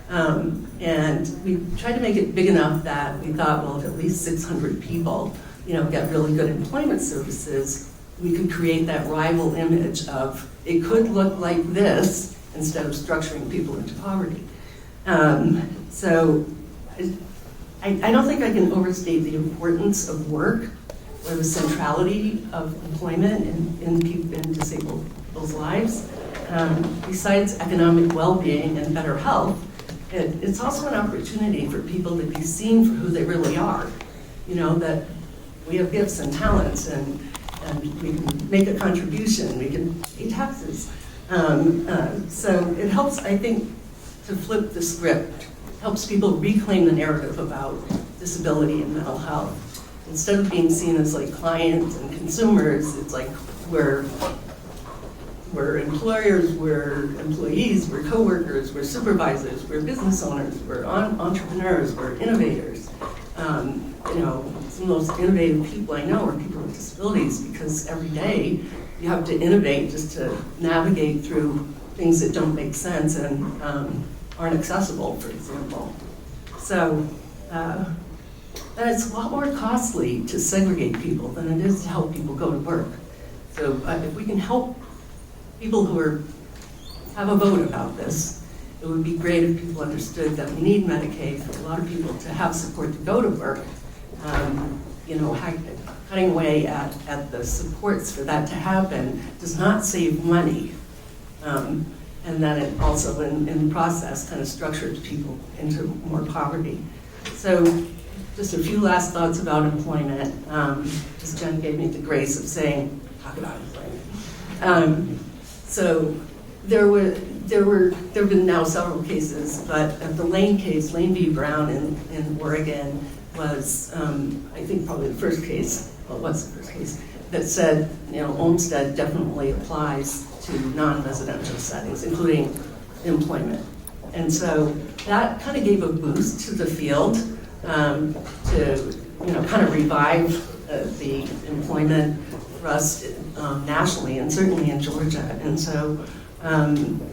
And we tried to make it big enough that we thought, well, if at least 600 people, get really good employment services, we could create that rival image of, it could look like this instead of structuring people into poverty. So I don't think I can overstate the importance of work or the centrality of employment in disabled people's lives. Besides economic well-being and better health, it's also an opportunity for people to be seen for who they really are. You know, that we have gifts and talents, and we can make a contribution, we can pay taxes. So it helps, I think, to flip the script, helps people reclaim the narrative about disability and mental health. Instead of being seen as like clients and consumers, it's like we're employers, we're employees, we're coworkers, we're supervisors, we're business owners, we're entrepreneurs, we're innovators. You know, some of the most innovative people I know are people with disabilities, because every day you have to innovate just to navigate through things that don't make sense and aren't accessible, for example. So, and it's a lot more costly to segregate people than it is to help people go to work. So if we can help people who have a vote about this, it would be great if people understood that we need Medicaid for a lot of people to have support to go to work. You know, cutting away at the supports for that to happen does not save money. And then it also, in the process, kind of structures people into more poverty. So just a few last thoughts about employment. Because Jen gave me the grace of saying, talk about employment. So there have been now several cases, but the Lane case, Lane v. Brown in Oregon, was, I think, probably the first case, well, it was the first case, that said, you know, Olmstead definitely applies to non-residential settings, including employment. And so that kind of gave a boost to the field to, you know, kind of revive the employment for us nationally, and certainly in Georgia. And so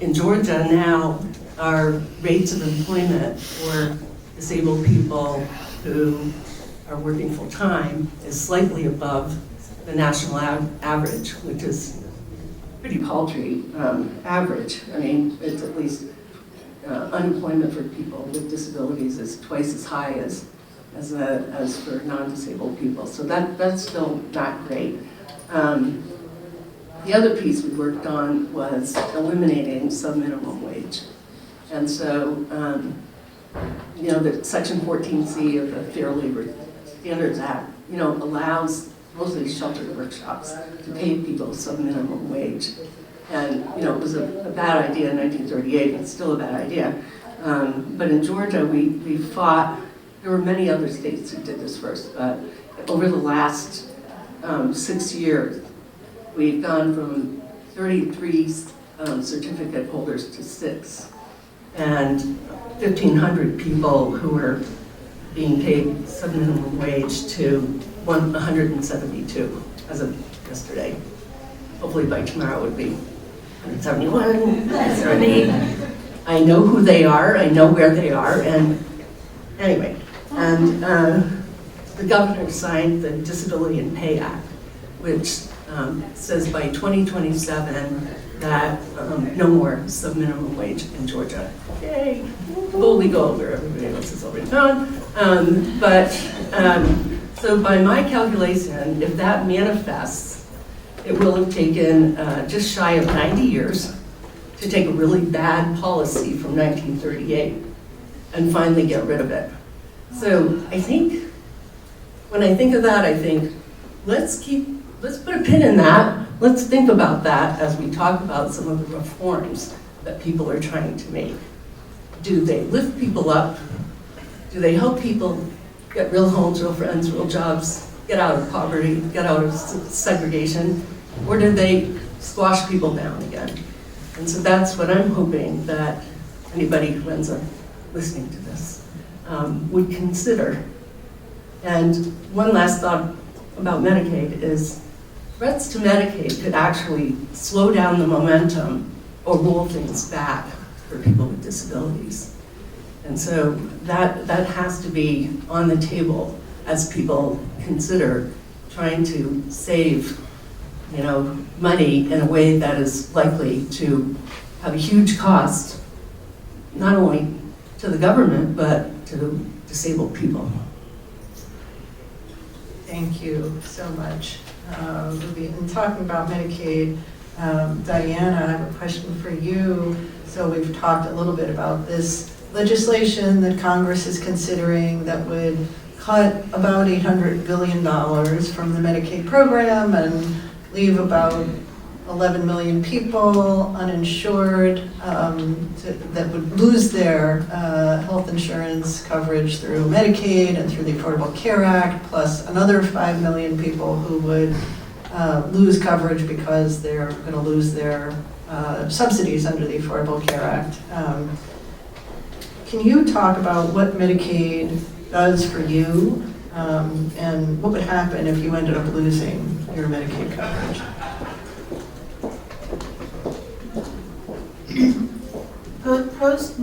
in Georgia now, our rates of employment for disabled people who are working full-time is slightly above the national average, which is pretty paltry average. I mean, it's at least unemployment for people with disabilities is twice as high as for non-disabled people. So that's still not great. The other piece we worked on was eliminating sub-minimum wage. And so, you know, the Section 14C of the Fair Labor Standards Act, you know, allows mostly sheltered workshops to pay people sub-minimum wage. And, you know, it was a bad idea in 1938, and it's still a bad idea. But in Georgia, we fought, there were many other states who did this first, but over the last 6 years, we've gone from 33 certificate holders to 6, and 1,500 people who were being paid sub-minimum wage to 172 as of yesterday. Hopefully by tomorrow it would be 171, 178. I know who they are, I know where they are, and anyway. And the governor signed the Disability and Pay Act, which says by 2027 that no more sub-minimum wage in Georgia. Yay! Boldly go where everybody else has already gone. So by my calculation, if that manifests, it will have taken just shy of 90 years to take a really bad policy from 1938 and finally get rid of it. So I think, when I think of that, I think, let's put a pin in that. Let's think about that as we talk about some of the reforms that people are trying to make. Do they lift people up? Do they help people get real homes, real friends, real jobs, get out of poverty, get out of segregation? Or do they squash people down again? And so that's what I'm hoping that anybody who ends up listening to this would consider. And one last thought about Medicaid is threats to Medicaid could actually slow down the momentum or roll things back for people with disabilities. And so that has to be on the table as people consider trying to save, you know, money in a way that is likely to have a huge cost, not only to the government, but to the disabled people. Thank you so much, Ruby. And talking about Medicaid, Diana, I have a question for you. So we've talked a little bit about this legislation that Congress is considering that would cut about $800 billion from the Medicaid program and leave about 11 million people uninsured that would lose their health insurance coverage through Medicaid and through the Affordable Care Act, plus another 5 million people who would lose coverage because they're going to lose their subsidies under the Affordable Care Act. Can you talk about what Medicaid does for you and what would happen if you ended up losing your Medicaid coverage? Proposed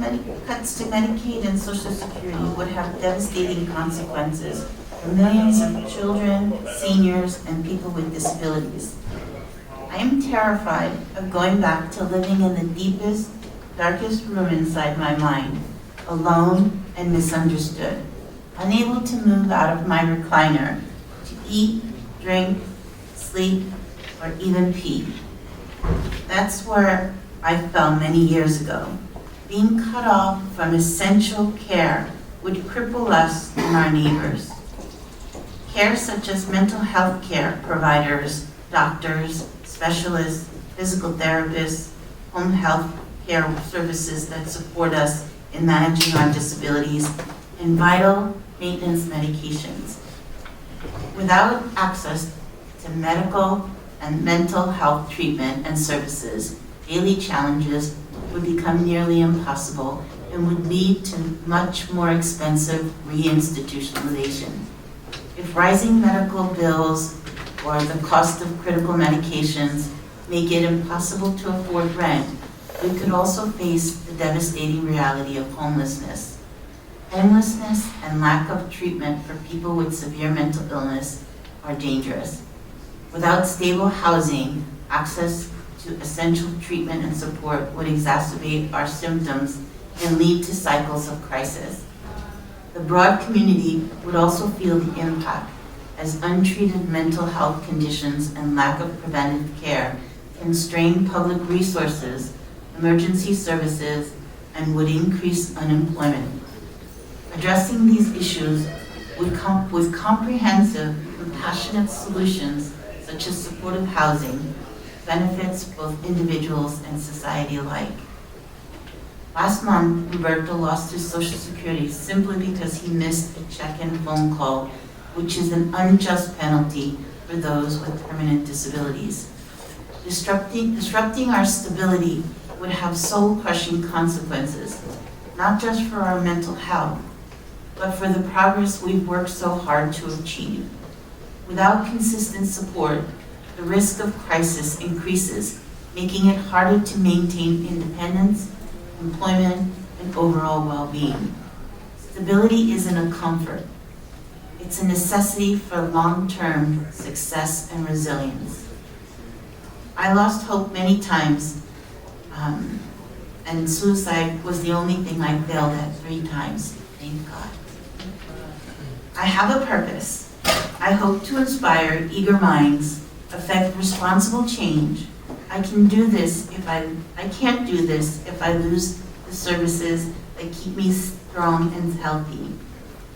cuts to Medicaid and Social Security would have devastating consequences for millions of children, seniors, and people with disabilities. I am terrified of going back to living in the deepest, darkest room inside my mind, alone and misunderstood, unable to move out of my recliner to eat, drink, sleep, or even pee. That's where I fell many years ago. Being cut off from essential care would cripple us and our neighbors. Care such as mental health care providers, doctors, specialists, physical therapists, home health care services that support us in managing our disabilities, and vital maintenance medications. Without access to medical and mental health treatment and services, daily challenges would become nearly impossible and would lead to much more expensive reinstitutionalization. If rising medical bills or the cost of critical medications make it impossible to afford rent, we could also face the devastating reality of homelessness. Homelessness and lack of treatment for people with severe mental illness are dangerous. Without stable housing, access to essential treatment and support would exacerbate our symptoms and lead to cycles of crisis. The broad community would also feel the impact, as untreated mental health conditions and lack of preventive care can strain public resources, emergency services, and would increase unemployment. Addressing these issues with comprehensive, compassionate solutions, such as supportive housing, benefits both individuals and society alike. Last month, Roberto lost his Social Security simply because he missed a check-in phone call, which is an unjust penalty for those with permanent disabilities. Disrupting our stability would have soul-crushing consequences, not just for our mental health, but for the progress we've worked so hard to achieve. Without consistent support, the risk of crisis increases, making it harder to maintain independence, employment, and overall well-being. Stability isn't a comfort. It's a necessity for long-term success and resilience. I lost hope many times, and suicide was the only thing I failed at 3 times, thank God. I have a purpose. I hope to inspire eager minds, affect responsible change. I can do this I can't do this if I lose the services that keep me strong and healthy.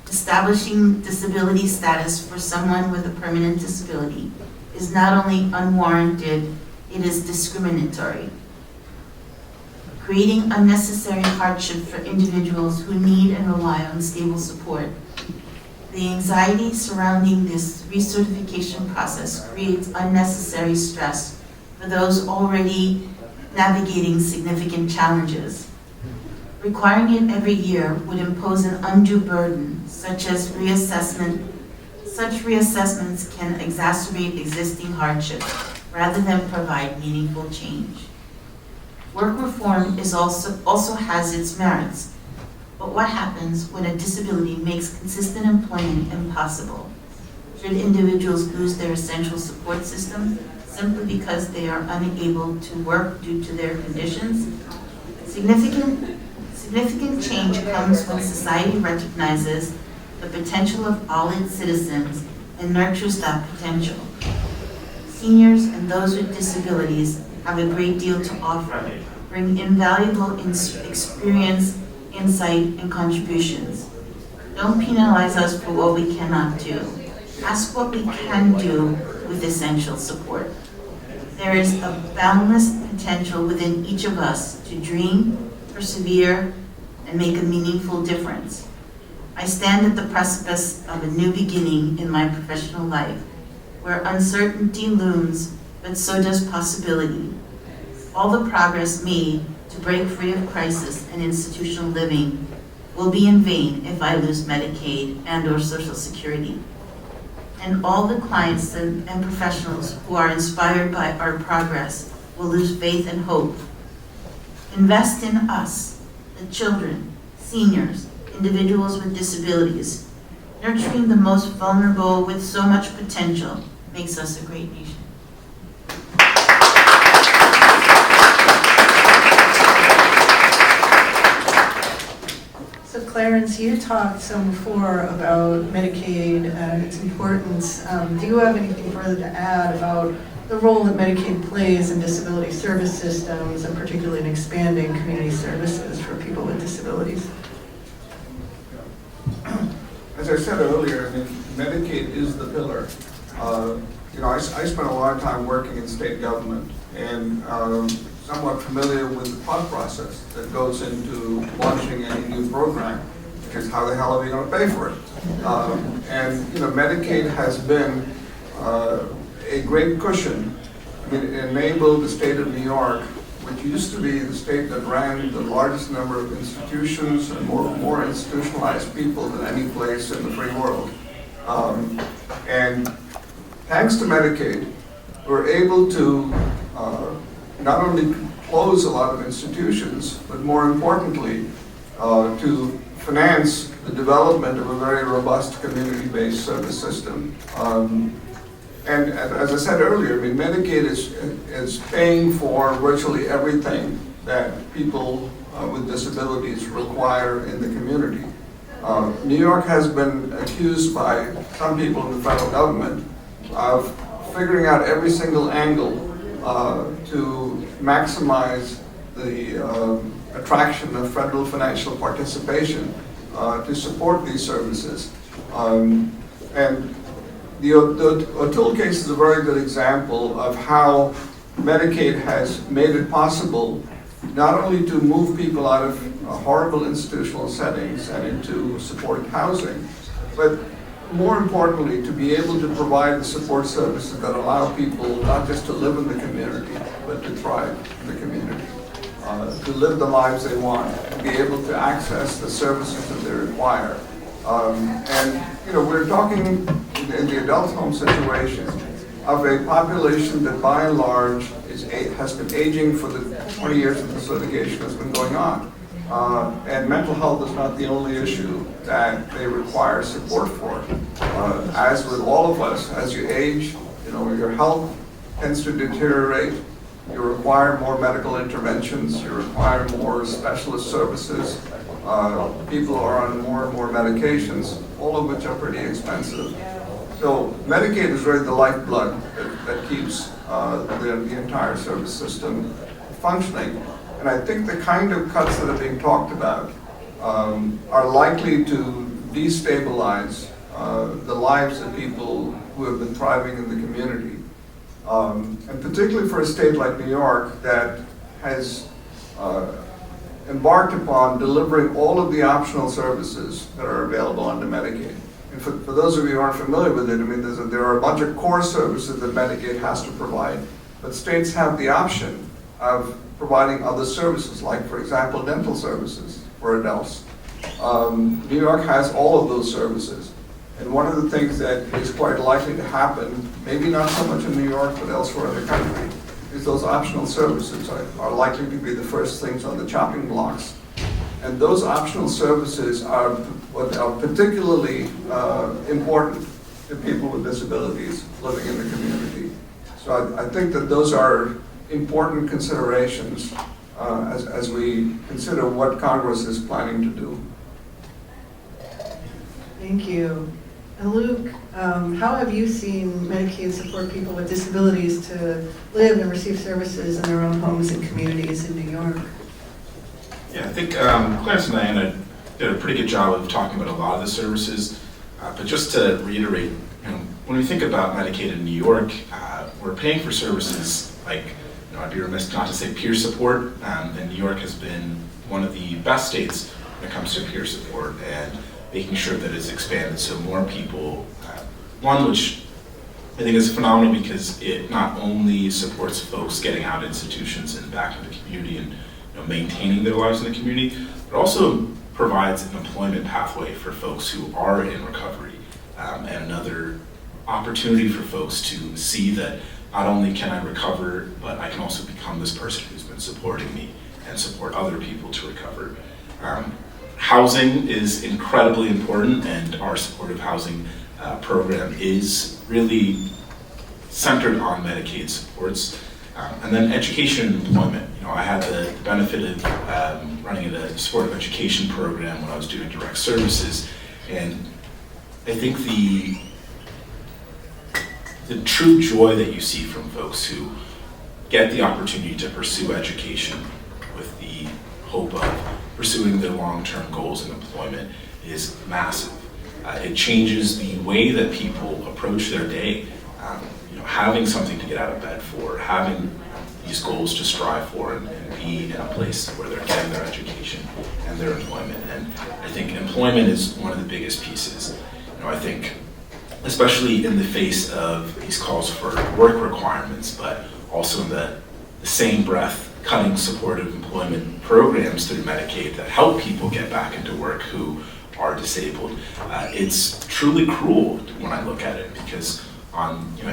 Establishing disability status for someone with a permanent disability is not only unwarranted, it is discriminatory, creating unnecessary hardship for individuals who need and rely on stable support. The anxiety surrounding this recertification process creates unnecessary stress for those already navigating significant challenges. Requiring it every year would impose an undue burden, such reassessments can exacerbate existing hardship rather than provide meaningful change. Work reform also has its merits, but what happens when a disability makes consistent employment impossible? Should individuals lose their essential support systems, simply because they are unable to work due to their conditions. Significant change comes when society recognizes the potential of all its citizens and nurtures that potential. Seniors and those with disabilities have a great deal to offer, bring invaluable experience, insight, and contributions. Don't penalize us for what we cannot do. Ask what we can do with essential support. There is a boundless potential within each of us to dream, persevere, and make a meaningful difference. I stand at the precipice of a new beginning in my professional life, where uncertainty looms, but so does possibility. All the progress made to break free of crisis and institutional living will be in vain if I lose Medicaid and/or Social Security. And all the clients and professionals who are inspired by our progress will lose faith and hope. Invest in us, the children, seniors, individuals with disabilities. Nurturing the most vulnerable with so much potential makes us a great nation. So Clarence, you talked some before about Medicaid and its importance. Do you have anything further to add about the role that Medicaid plays in disability service systems, and particularly in expanding community services for people with disabilities? As I said earlier, I mean, Medicaid is the pillar. I spent a lot of time working in state government and somewhat familiar with the thought process that goes into launching any new program, which is how the hell are we going to pay for it? Medicaid has been a great cushion. I mean, it enabled the state of New York, which used to be the state that ran the largest number of institutions and more institutionalized people than any place in the free world. And thanks to Medicaid, we're able to not only close a lot of institutions, but more importantly, to finance the development of a very robust community-based service system. And as I said earlier, I mean, Medicaid is paying for virtually everything that people with disabilities require in the community. New York has been accused by some people in the federal government of figuring out every single angle to maximize the attraction of federal financial participation to support these services. And the O'Toole case is a very good example of how Medicaid has made it possible not only to move people out of horrible institutional settings and into supported housing, but more importantly, to be able to provide the support services that allow people not just to live in the community, but to thrive in the community, to live the lives they want, to be able to access the services that they require. We're talking in the adult home situation of a population that by and large has been aging for the 20 years that this litigation has been going on. And mental health is not the only issue that they require support for. As with all of us, as you age, your health tends to deteriorate. You require more medical interventions. You require more specialist services. People are on more and more medications, all of which are pretty expensive. So Medicaid is really the lifeblood that keeps the entire service system functioning. And I think the kind of cuts that are being talked about are likely to destabilize the lives of people who have been thriving in the community. And particularly for a state like New York that has embarked upon delivering all of the optional services that are available under Medicaid. And for those of you who aren't familiar with it, I mean, there are a bunch of core services that Medicaid has to provide, but states have the option of providing other services, like, for example, dental services for adults. New York has all of those services. And one of the things that is quite likely to happen, maybe not so much in New York, but elsewhere in the country, is those optional services are likely to be the first things on the chopping blocks. And those optional services are particularly important to people with disabilities living in the community. So So I think that those are important considerations as we consider what Congress is planning to do. Thank you. And Luke, how have you seen Medicaid support people with disabilities to live and receive services in their own homes and communities in New York? Yeah, I think Clarence and Diana did a pretty good job of talking about a lot of the services, but just to reiterate, when we think about Medicaid in New York, we're paying for services like, I'd be remiss not to say peer support, and New York has been one of the best states when it comes to peer support and making sure that it's expanded so more people, one which I think is phenomenal because it not only supports folks getting out of institutions and back into the community and maintaining their lives in the community, but also provides an employment pathway for folks who are in recovery, and another opportunity for folks to see that not only can I recover, but I can also become this person who's been supporting me and support other people to recover. Housing is incredibly important, and our supportive housing program is really centered on Medicaid supports. And then education and employment. I had the benefit of running a supportive education program when I was doing direct services, and I think the true joy that you see from folks who get the opportunity to pursue education with the hope of pursuing their long-term goals in employment is massive. It changes the way that people approach their day. Having something to get out of bed for, having these goals to strive for, and be in a place where they're getting their education and their employment. And I think employment is one of the biggest pieces. I think, especially in the face of these calls for work requirements, but also in the same breath, cutting supportive employment programs through Medicaid that help people get back into work who are disabled. It's truly cruel when I look at it, because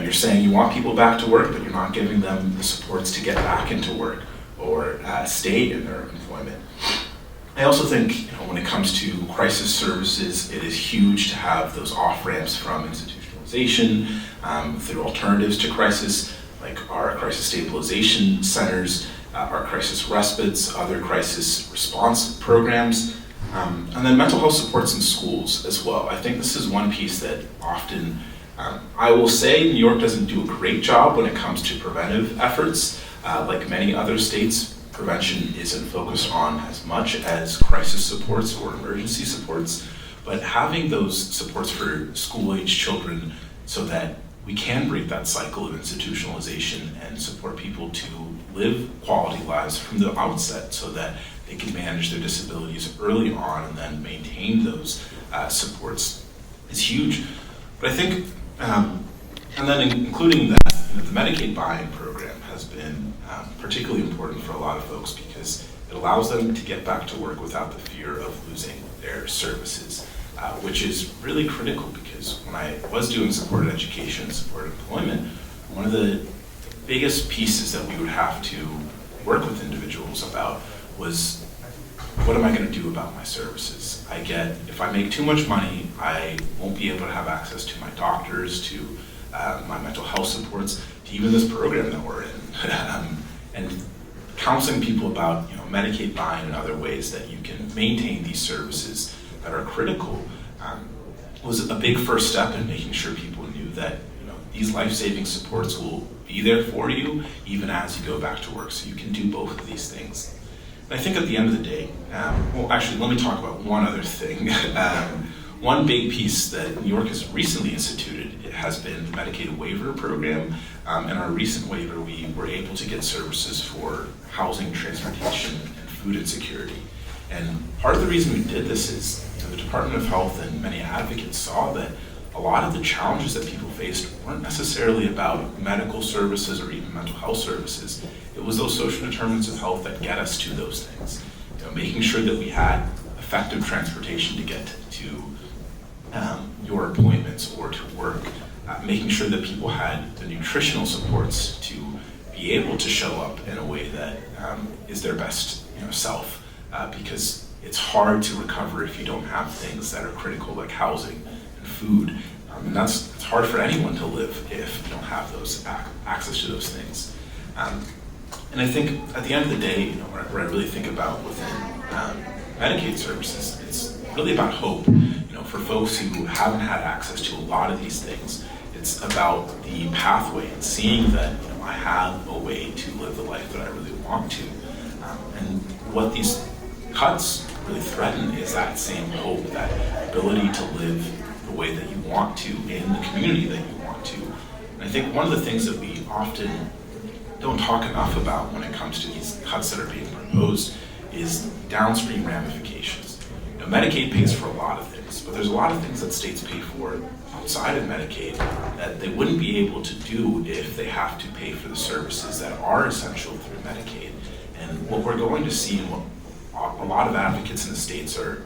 you're saying you want people back to work, but you're not giving them the supports to get back into work or stay in their employment. I also think when it comes to crisis services, it is huge to have those off-ramps from institutionalization through alternatives to crisis, like our crisis stabilization centers, our crisis respites, other crisis response programs, and then mental health supports in schools as well. I think this is one piece that often, I will say New York doesn't do a great job when it comes to preventive efforts. Like many other states, prevention isn't focused on as much as crisis supports or emergency supports, but having those supports for school-age children so that we can break that cycle of institutionalization and support people to live quality lives from the outset so that they can manage their disabilities early on and then maintain those supports is huge. But I think, and then including that, the Medicaid buy-in program has been particularly important for a lot of folks because it allows them to get back to work without the fear of losing their services, which is really critical because when I was doing supported education, supported employment, one of the biggest pieces that we would have to work with individuals about was, what am I going to do about my services? If I make too much money, I won't be able to have access to my doctors, to my mental health supports, to even this program that we're in. And counseling people about Medicaid buy-in and other ways that you can maintain these services that are critical was a big first step in making sure people knew that these life-saving supports will be there for you even as you go back to work, so you can do both of these things. And I think at the end of the day, well, actually, let me talk about one other thing. One big piece that New York has recently instituted has been the Medicaid waiver program. In our recent waiver, we were able to get services for housing, transportation, and food insecurity. And part of the reason we did this is the Department of Health and many advocates saw that a lot of the challenges that people faced weren't necessarily about medical services or even mental health services. It was those social determinants of health that get us to those things. Making sure that we had effective transportation to get to your appointments or to work, making sure that people had the nutritional supports to be able to show up in a way that is their best self, because it's hard to recover if you don't have things that are critical like housing and food. And that's hard for anyone to live if you don't have those access to those things. And I think at the end of the day, you know, where I really think about within Medicaid services, it's really about hope. You know, for folks who haven't had access to a lot of these things, it's about the pathway and seeing that, you know, I have a way to live the life that I really want to. And what these cuts really threaten is that same hope, that ability to live the way that you want to in the community that you want to. And I think one of the things that we often don't talk enough about when it comes to these cuts that are being proposed is downstream ramifications. You know, Medicaid pays for a lot of things, but there's a lot of things that states pay for outside of Medicaid that they wouldn't be able to do if they have to pay for the services that are essential through Medicaid. And what we're going to see, and what a lot of advocates in the states are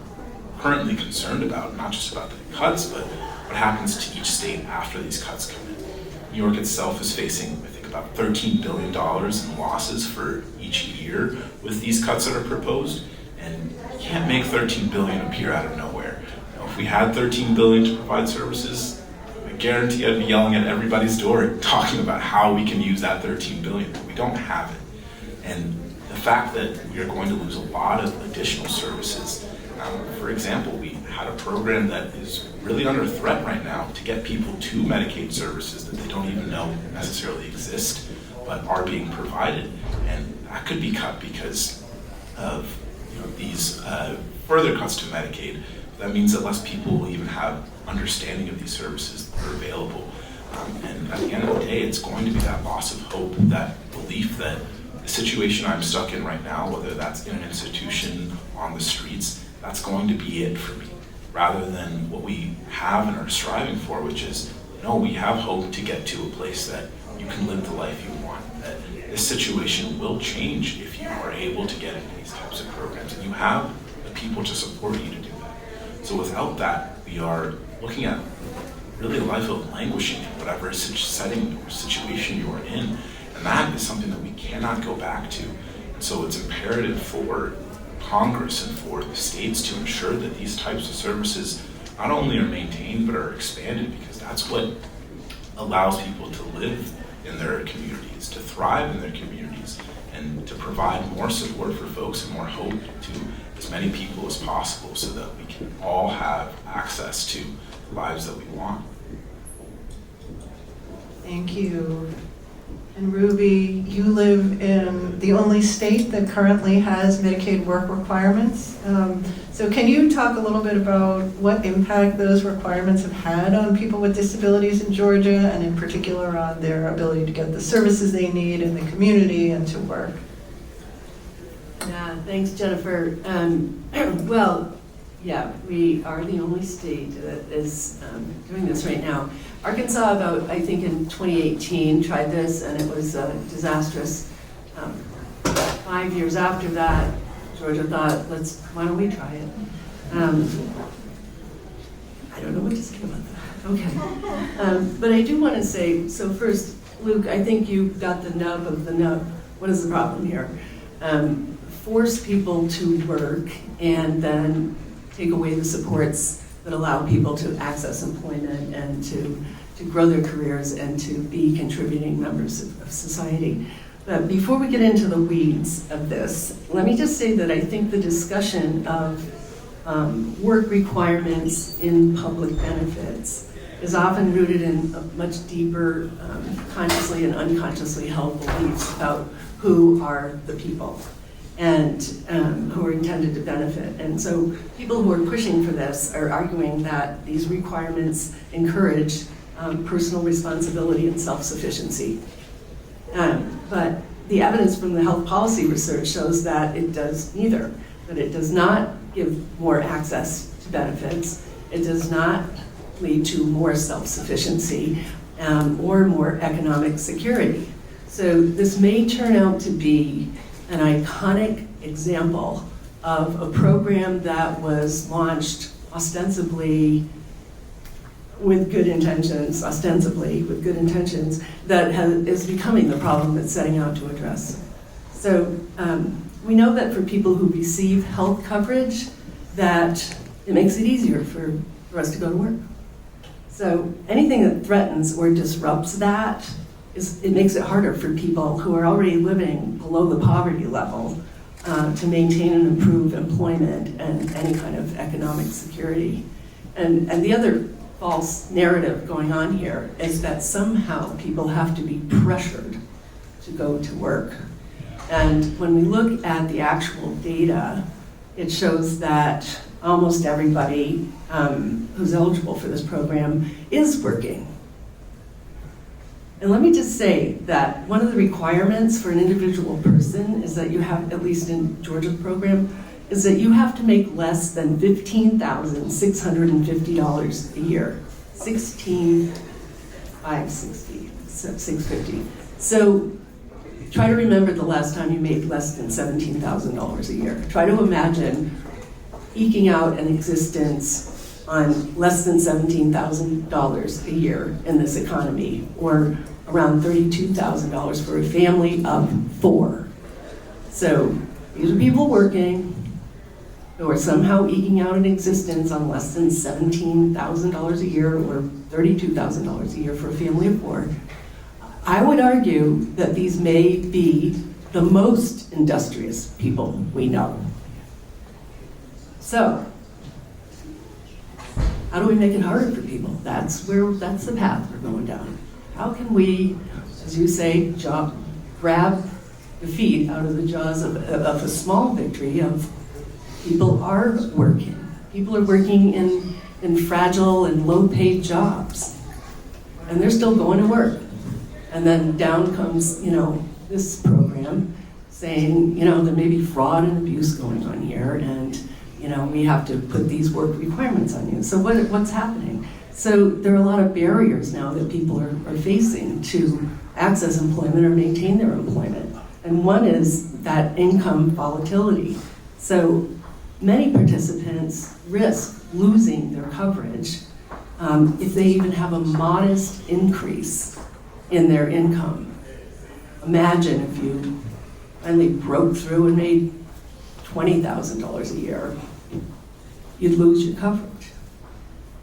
currently concerned about, not just about the cuts, but what happens to each state after these cuts come in. New York itself is facing, I think, about $13 billion in losses for each year with these cuts that are proposed. And you can't make $13 billion appear out of nowhere. You know, if we had $13 billion to provide services, I guarantee I'd be yelling at everybody's door talking about how we can use that $13 billion. But we don't have it. And the fact that we are going to lose a lot of additional services. For example, we had a program that is really under threat right now to get people to Medicaid services that they don't even know necessarily exist, but are being provided. And that could be cut because of, you know, these further cuts to Medicaid. That means that less people will even have understanding of these services that are available. And at the end of the day, it's going to be that loss of hope, that belief that the situation I'm stuck in right now, whether that's in an institution, on the streets, that's going to be it for me, rather than what we have and are striving for, which is, no, we have hope to get to a place that you can live the life you want, that this situation will change if you are able to get into these types of programs, and you have the people to support you to do that. So without that, we are looking at really a life of languishing in whatever setting or situation you are in, and that is something that we cannot go back to. And so it's imperative for Congress and for the states to ensure that these types of services not only are maintained but are expanded, because that's what allows people to live in their communities, to thrive in their communities, and to provide more support for folks and more hope to as many people as possible so that we can all have access to lives that we want. Thank you. And Ruby, you live in the only state that currently has Medicaid work requirements. So can you talk a little bit about what impact those requirements have had on people with disabilities in Georgia, and in particular on their ability to get the services they need in the community and to work? Yeah, thanks, Jennifer. Well, yeah, we are the only state that is doing this right now. Arkansas, about, I think in 2018, tried this, and it was disastrous. 5 years after that, Georgia thought, why don't we try it? I don't know what to say about that. Okay. But I do want to say, so first, Luke, I think you got the nub of the nub. What is the problem here? Force people to work and then take away the supports that allow people to access employment and to grow their careers and to be contributing members of society. But before we get into the weeds of this, let me just say that I think the discussion of work requirements in public benefits is often rooted in a much deeper consciously and unconsciously held beliefs about who are the people and who are intended to benefit. And so people who are pushing for this are arguing that these requirements encourage personal responsibility and self-sufficiency. But the evidence from the health policy research shows that it does neither, that it does not give more access to benefits, it does not lead to more self-sufficiency or more economic security. So this may turn out to be an iconic example of a program that was launched ostensibly with good intentions, that is becoming the problem it's setting out to address. So we know that for people who receive health coverage, that it makes it easier for us to go to work. So anything that threatens or disrupts that, it makes it harder for people who are already living below the poverty level to maintain and improve employment and any kind of economic security. And the other false narrative going on here is that somehow people have to be pressured to go to work. And when we look at the actual data, it shows that almost everybody who's eligible for this program is working. And let me just say that one of the requirements for an individual person is that you have, at least in Georgia's program, is that you have to make less than $15,650 a year. $16,560, $650. So try to remember the last time you made less than $17,000 a year. Try to imagine eking out an existence on less than $17,000 a year in this economy, or around $32,000 for a family of 4. So these are people working who are somehow eking out an existence on less than $17,000 a year or $32,000 a year for a family of 4. I would argue that these may be the most industrious people we know. So, how do we make it harder for people? That's the path we're going down. How can we, as you say, grab the feet out of the jaws of a small victory of people are working. People are working in fragile and low-paid jobs, and they're still going to work. And then down comes, this program saying, there may be fraud and abuse going on here, and we have to put these work requirements on you. So what's happening? So there are a lot of barriers now that people are facing to access employment or maintain their employment. And one is that income volatility. So many participants risk losing their coverage if they even have a modest increase in their income. Imagine if you finally broke through and made $20,000 a year, you'd lose your coverage.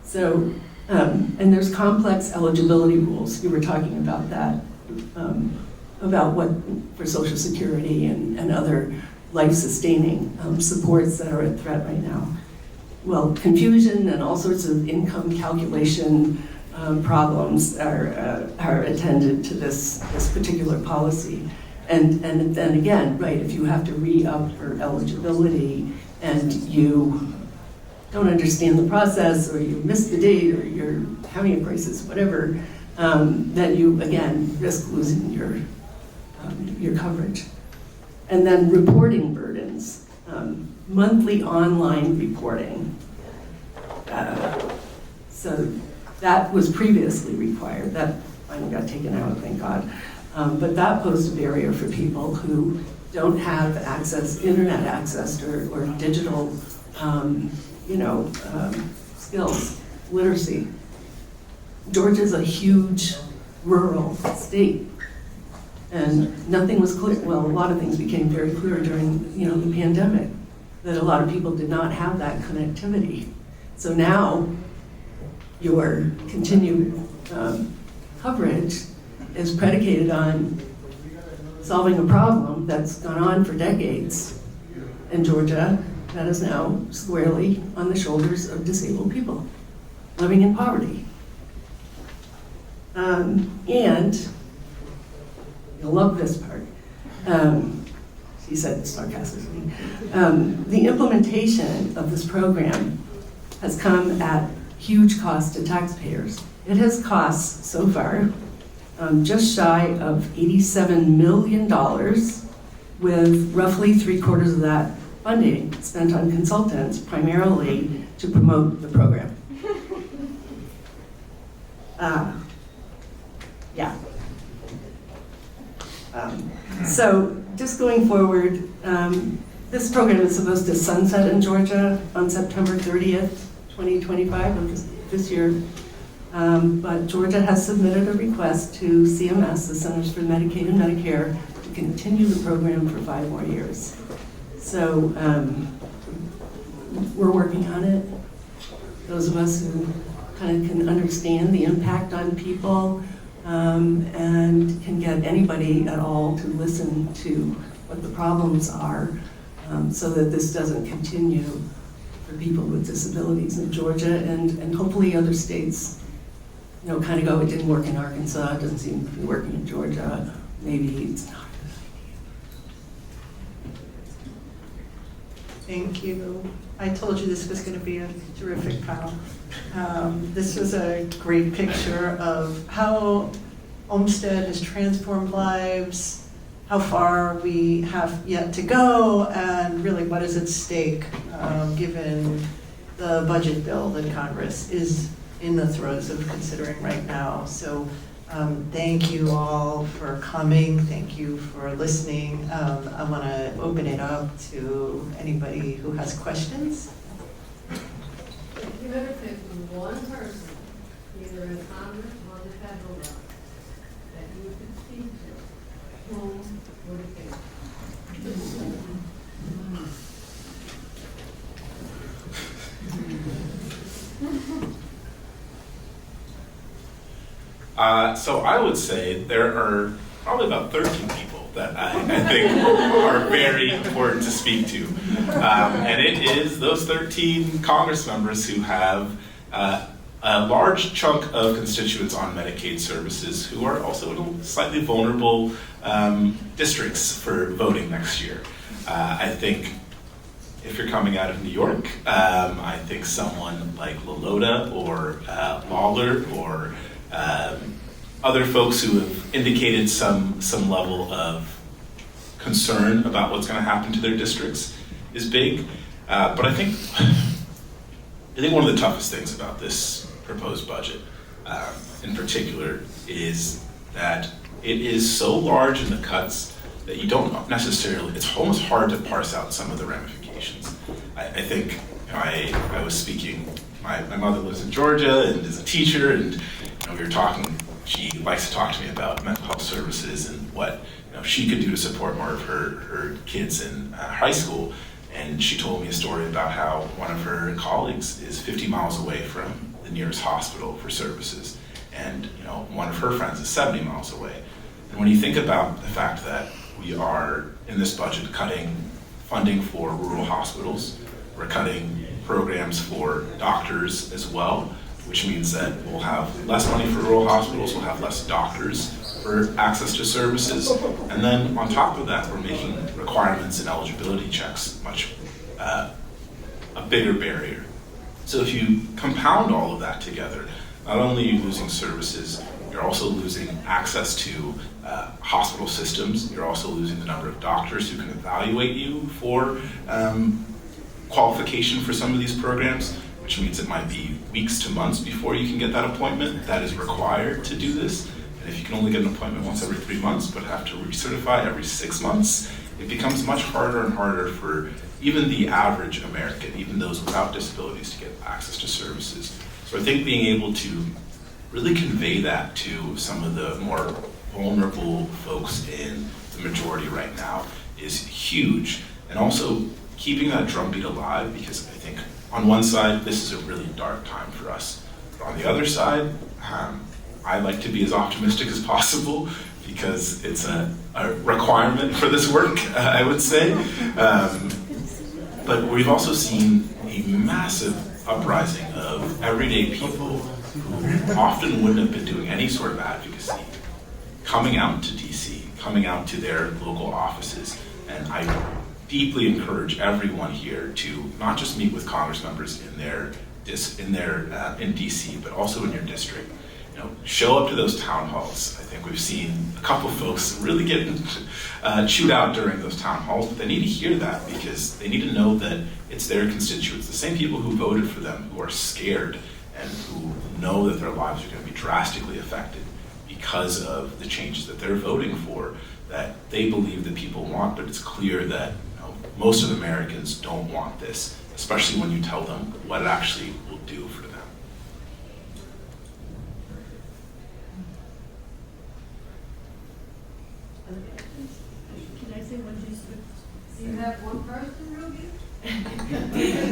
So, and there's complex eligibility rules. You were talking about that, about what for Social Security and other life-sustaining supports that are at threat right now. Well, confusion and all sorts of income calculation problems are attendant to this particular policy. And then again, right, if you have to re-up for eligibility and you don't understand the process, or you miss the date, or you're having a crisis, whatever, then you, again, risk losing your coverage. And then reporting burdens, monthly online reporting. So that was previously required. That finally got taken out, thank God. But that posed a barrier for people who don't have access, internet access, or digital, skills, literacy. Georgia's a huge rural state, and nothing was clear. Well, a lot of things became very clear during, the pandemic, that a lot of people did not have that connectivity. So now, your continued coverage is predicated on solving a problem that's gone on for decades in Georgia that is now squarely on the shoulders of disabled people living in poverty. And you'll love this part. She said sarcastically. The implementation of this program has come at huge cost to taxpayers. It has cost so far just shy of $87 million, with roughly 3/4 of that funding spent on consultants, primarily to promote the program. So just going forward, this program is supposed to sunset in Georgia on September 30th, 2025, of this year. But Georgia has submitted a request to CMS, the Centers for Medicaid and Medicare, to continue the program for 5 more years. So we're working on it. Those of us who kind of can understand the impact on people, and can get anybody at all to listen to what the problems are, so that this doesn't continue for people with disabilities in Georgia, and hopefully other states, you know, kind of go, it didn't work in Arkansas, it doesn't seem to be working in Georgia, maybe it's not. Thank you. I told you this was going to be a terrific panel. This was a great picture of how Olmstead has transformed lives, how far we have yet to go, and really what is at stake given the budget bill that Congress is in the throes of considering right now. So thank you all for coming. Thank you for listening. I want to open it up to anybody who has questions. If you ever pick one person, either in Congress or the federal level, that you could speak to, whom would it be? So I would say there are probably about 13 people that I think are very important to speak to. And it is those 13 Congress members who have a large chunk of constituents on Medicaid services who are also in slightly vulnerable districts for voting next year. I think if you're coming out of New York, I think someone like Lolota or Lawler or other folks who have indicated some level of concern about what's going to happen to their districts is big. But I think one of the toughest things about this proposed budget, in particular, is that it is so large in the cuts that you don't necessarily, it's almost hard to parse out some of the ramifications. I think, you know, I was speaking, my mother lives in Georgia and is a teacher, and you know, we were talking, she likes to talk to me about mental health services and what, you know, she could do to support more of her kids in high school. And she told me a story about how one of her colleagues is 50 miles away from the nearest hospital for services. And you know, one of her friends is 70 miles away. And when you think about the fact that we are, in this budget, cutting funding for rural hospitals, we're cutting programs for doctors as well, which means that we'll have less money for rural hospitals, we'll have less doctors for access to services, and then on top of that, we're making requirements and eligibility checks much a bigger barrier. So if you compound all of that together, not only are you losing services, you're also losing access to hospital systems, you're also losing the number of doctors who can evaluate you for qualification for some of these programs, which means it might be weeks to months before you can get that appointment that is required to do this. And if you can only get an appointment once every 3 months, but have to recertify every 6 months, it becomes much harder and harder for even the average American, even those without disabilities, to get access to services. So I think being able to really convey that to some of the more vulnerable folks in the majority right now is huge. And also keeping that drumbeat alive, because I think on one side, this is a really dark time for us. But on the other side, I like to be as optimistic as possible because it's a requirement for this work, I would say. But we've also seen a massive uprising of everyday people who often wouldn't have been doing any sort of advocacy, coming out to DC, coming out to their local offices. And I deeply encourage everyone here to not just meet with Congress members in DC, but also in your district. You know, show up to those town halls. I think we've seen a couple folks really getting chewed out during those town halls, but they need to hear that because they need to know that it's their constituents, the same people who voted for them, who are scared and who know that their lives are going to be drastically affected because of the changes that they're voting for, that they believe that people want, but it's clear that most of Americans don't want this, especially when you tell them what it actually will do for them. Can I say what you said? Do you have one person, Ruby?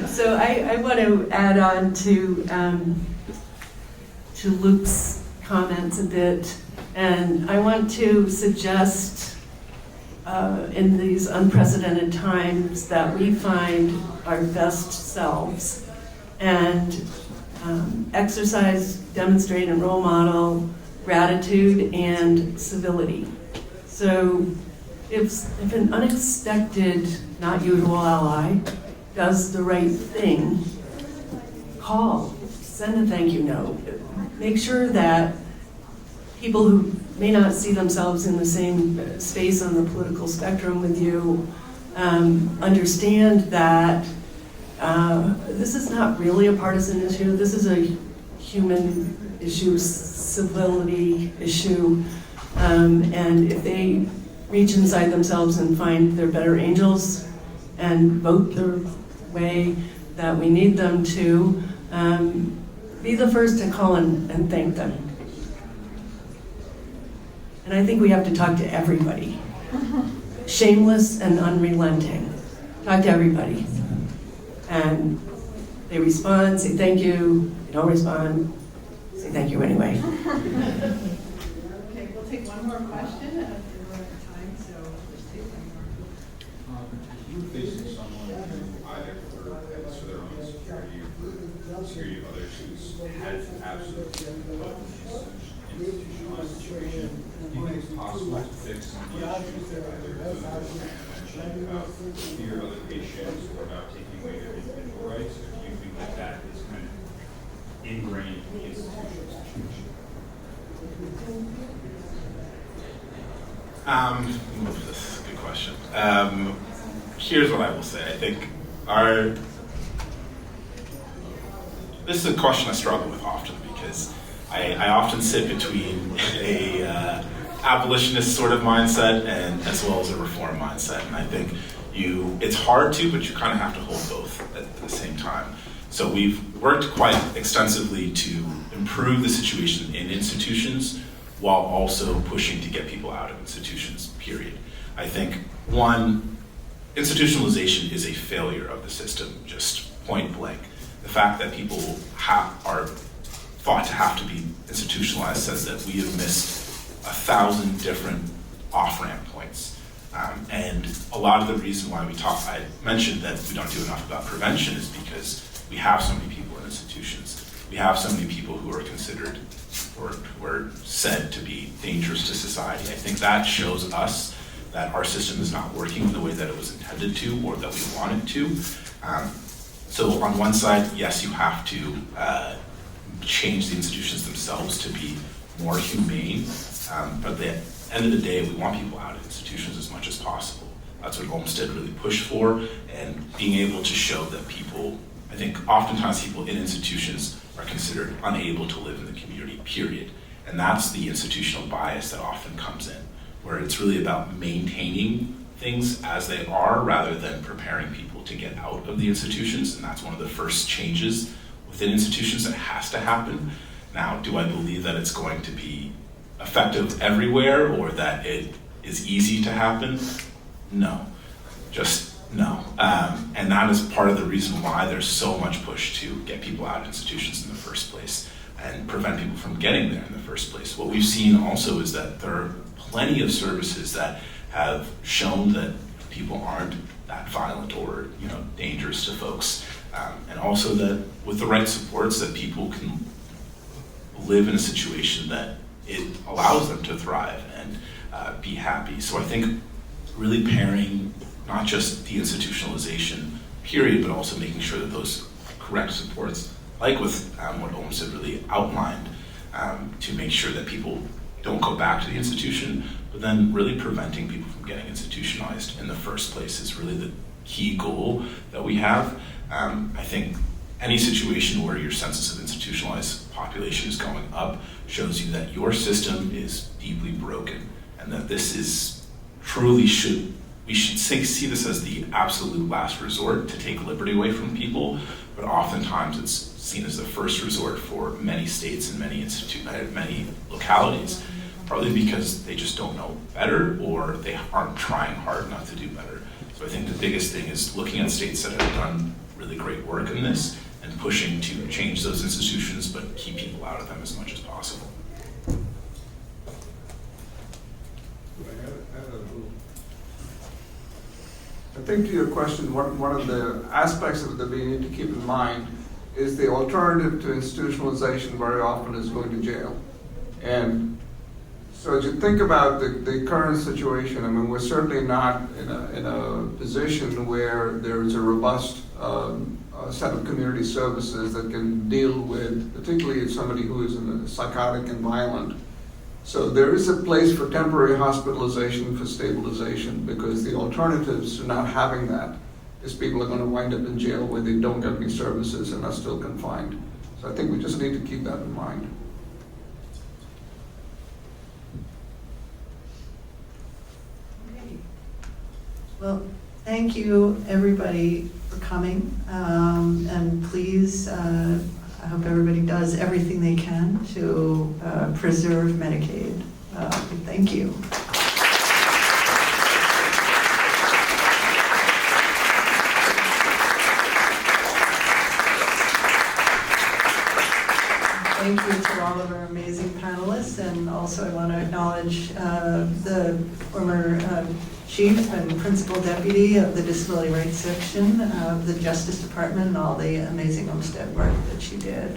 So I want to add on to to Luke's comments a bit, and I want to suggest in these unprecedented times that we find our best selves and exercise, demonstrate, and role model gratitude and civility. So if an unexpected, not usual ally does the right thing, call, send a thank you note. Make sure that people who may not see themselves in the same space on the political spectrum with you understand that this is not really a partisan issue. This is a human issue, civility issue. And if they reach inside themselves and find they're better angels and vote the way that we need them to, be the first to call and thank them. And I think we have to talk to everybody. Shameless and unrelenting. Talk to everybody. And they respond, say thank you. They don't respond, say thank you anyway. Okay, we'll take one more question. We're out of time, so let's take one more. You're facing someone who either for their own security or for security of others who's had absolutely institutionalized situation. Do you think it's possible to fix some of the issues that either mentioned about fear of other patients or about taking away their individual rights? Or do you think that that is kind of ingrained in the institutional situation? That's a good question. Here's what I will say. I think this is a question I struggle with often because I often sit between a abolitionist sort of mindset and as well as a reform mindset. And I think it's hard to, but you kind of have to hold both at the same time. So we've worked quite extensively to improve the situation in institutions while also pushing to get people out of institutions, period. I think, one, institutionalization is a failure of the system, just point blank. The fact that people are thought to have to be institutionalized says that we have missed 1,000 different off-ramp points. And a lot of the reason why I mentioned that we don't do enough about prevention is because we have so many people in institutions. We have so many people who are considered or who are said to be dangerous to society. I think that shows us that our system is not working in the way that it was intended to or that we want it to. So on one side, yes, you have to change the institutions themselves to be more humane, but at the end of the day, we want people out of institutions as much as possible. That's what Olmstead really pushed for, and being able to show that people, I think oftentimes people in institutions are considered unable to live in the community, period. And that's the institutional bias that often comes in, where it's really about maintaining things as they are rather than preparing people to get out of the institutions. And that's one of the first changes within institutions that has to happen. Now, do I believe that it's going to be effective everywhere or that it is easy to happen? No, just no. And that is part of the reason why there's so much push to get people out of institutions in the first place and prevent people from getting there in the first place. What we've seen also is that there are plenty of services that have shown that people aren't that violent or dangerous to folks. And also that with the right supports that people can live in a situation that it allows them to thrive and be happy. So I think really pairing not just the institutionalization period, but also making sure that those correct supports, like with what Olmstead really outlined, to make sure that people don't go back to the institution, but then really preventing people from getting institutionalized in the first place is really the key goal that we have. I think any situation where your census of institutionalized population is going up shows you that your system is deeply broken, and that this is truly we should see this as the absolute last resort to take liberty away from people, but oftentimes it's seen as the first resort for many states and many localities, probably because they just don't know better or they aren't trying hard enough to do better. So I think the biggest thing is looking at states that have done really great work in this and pushing to change those institutions, but keep people out of them as much as possible. I think to your question, one of the aspects of it that we need to keep in mind is the alternative to institutionalization very often is going to jail. And so as you think about the current situation, I mean, we're certainly not in a position where there's a robust set of community services that can deal with, particularly somebody who is psychotic and violent. So there is a place for temporary hospitalization for stabilization, because the alternatives to not having that is people are going to wind up in jail where they don't get any services and are still confined. So I think we just need to keep that in mind. Okay. Well, thank you, everybody, for coming. And please, I hope everybody does everything they can to preserve Medicaid. Thank you. Thank you to all of our amazing panelists, and also I want to acknowledge the former Chief and Principal Deputy of the Disability Rights Section of the Justice Department and all the amazing Olmstead work that she did.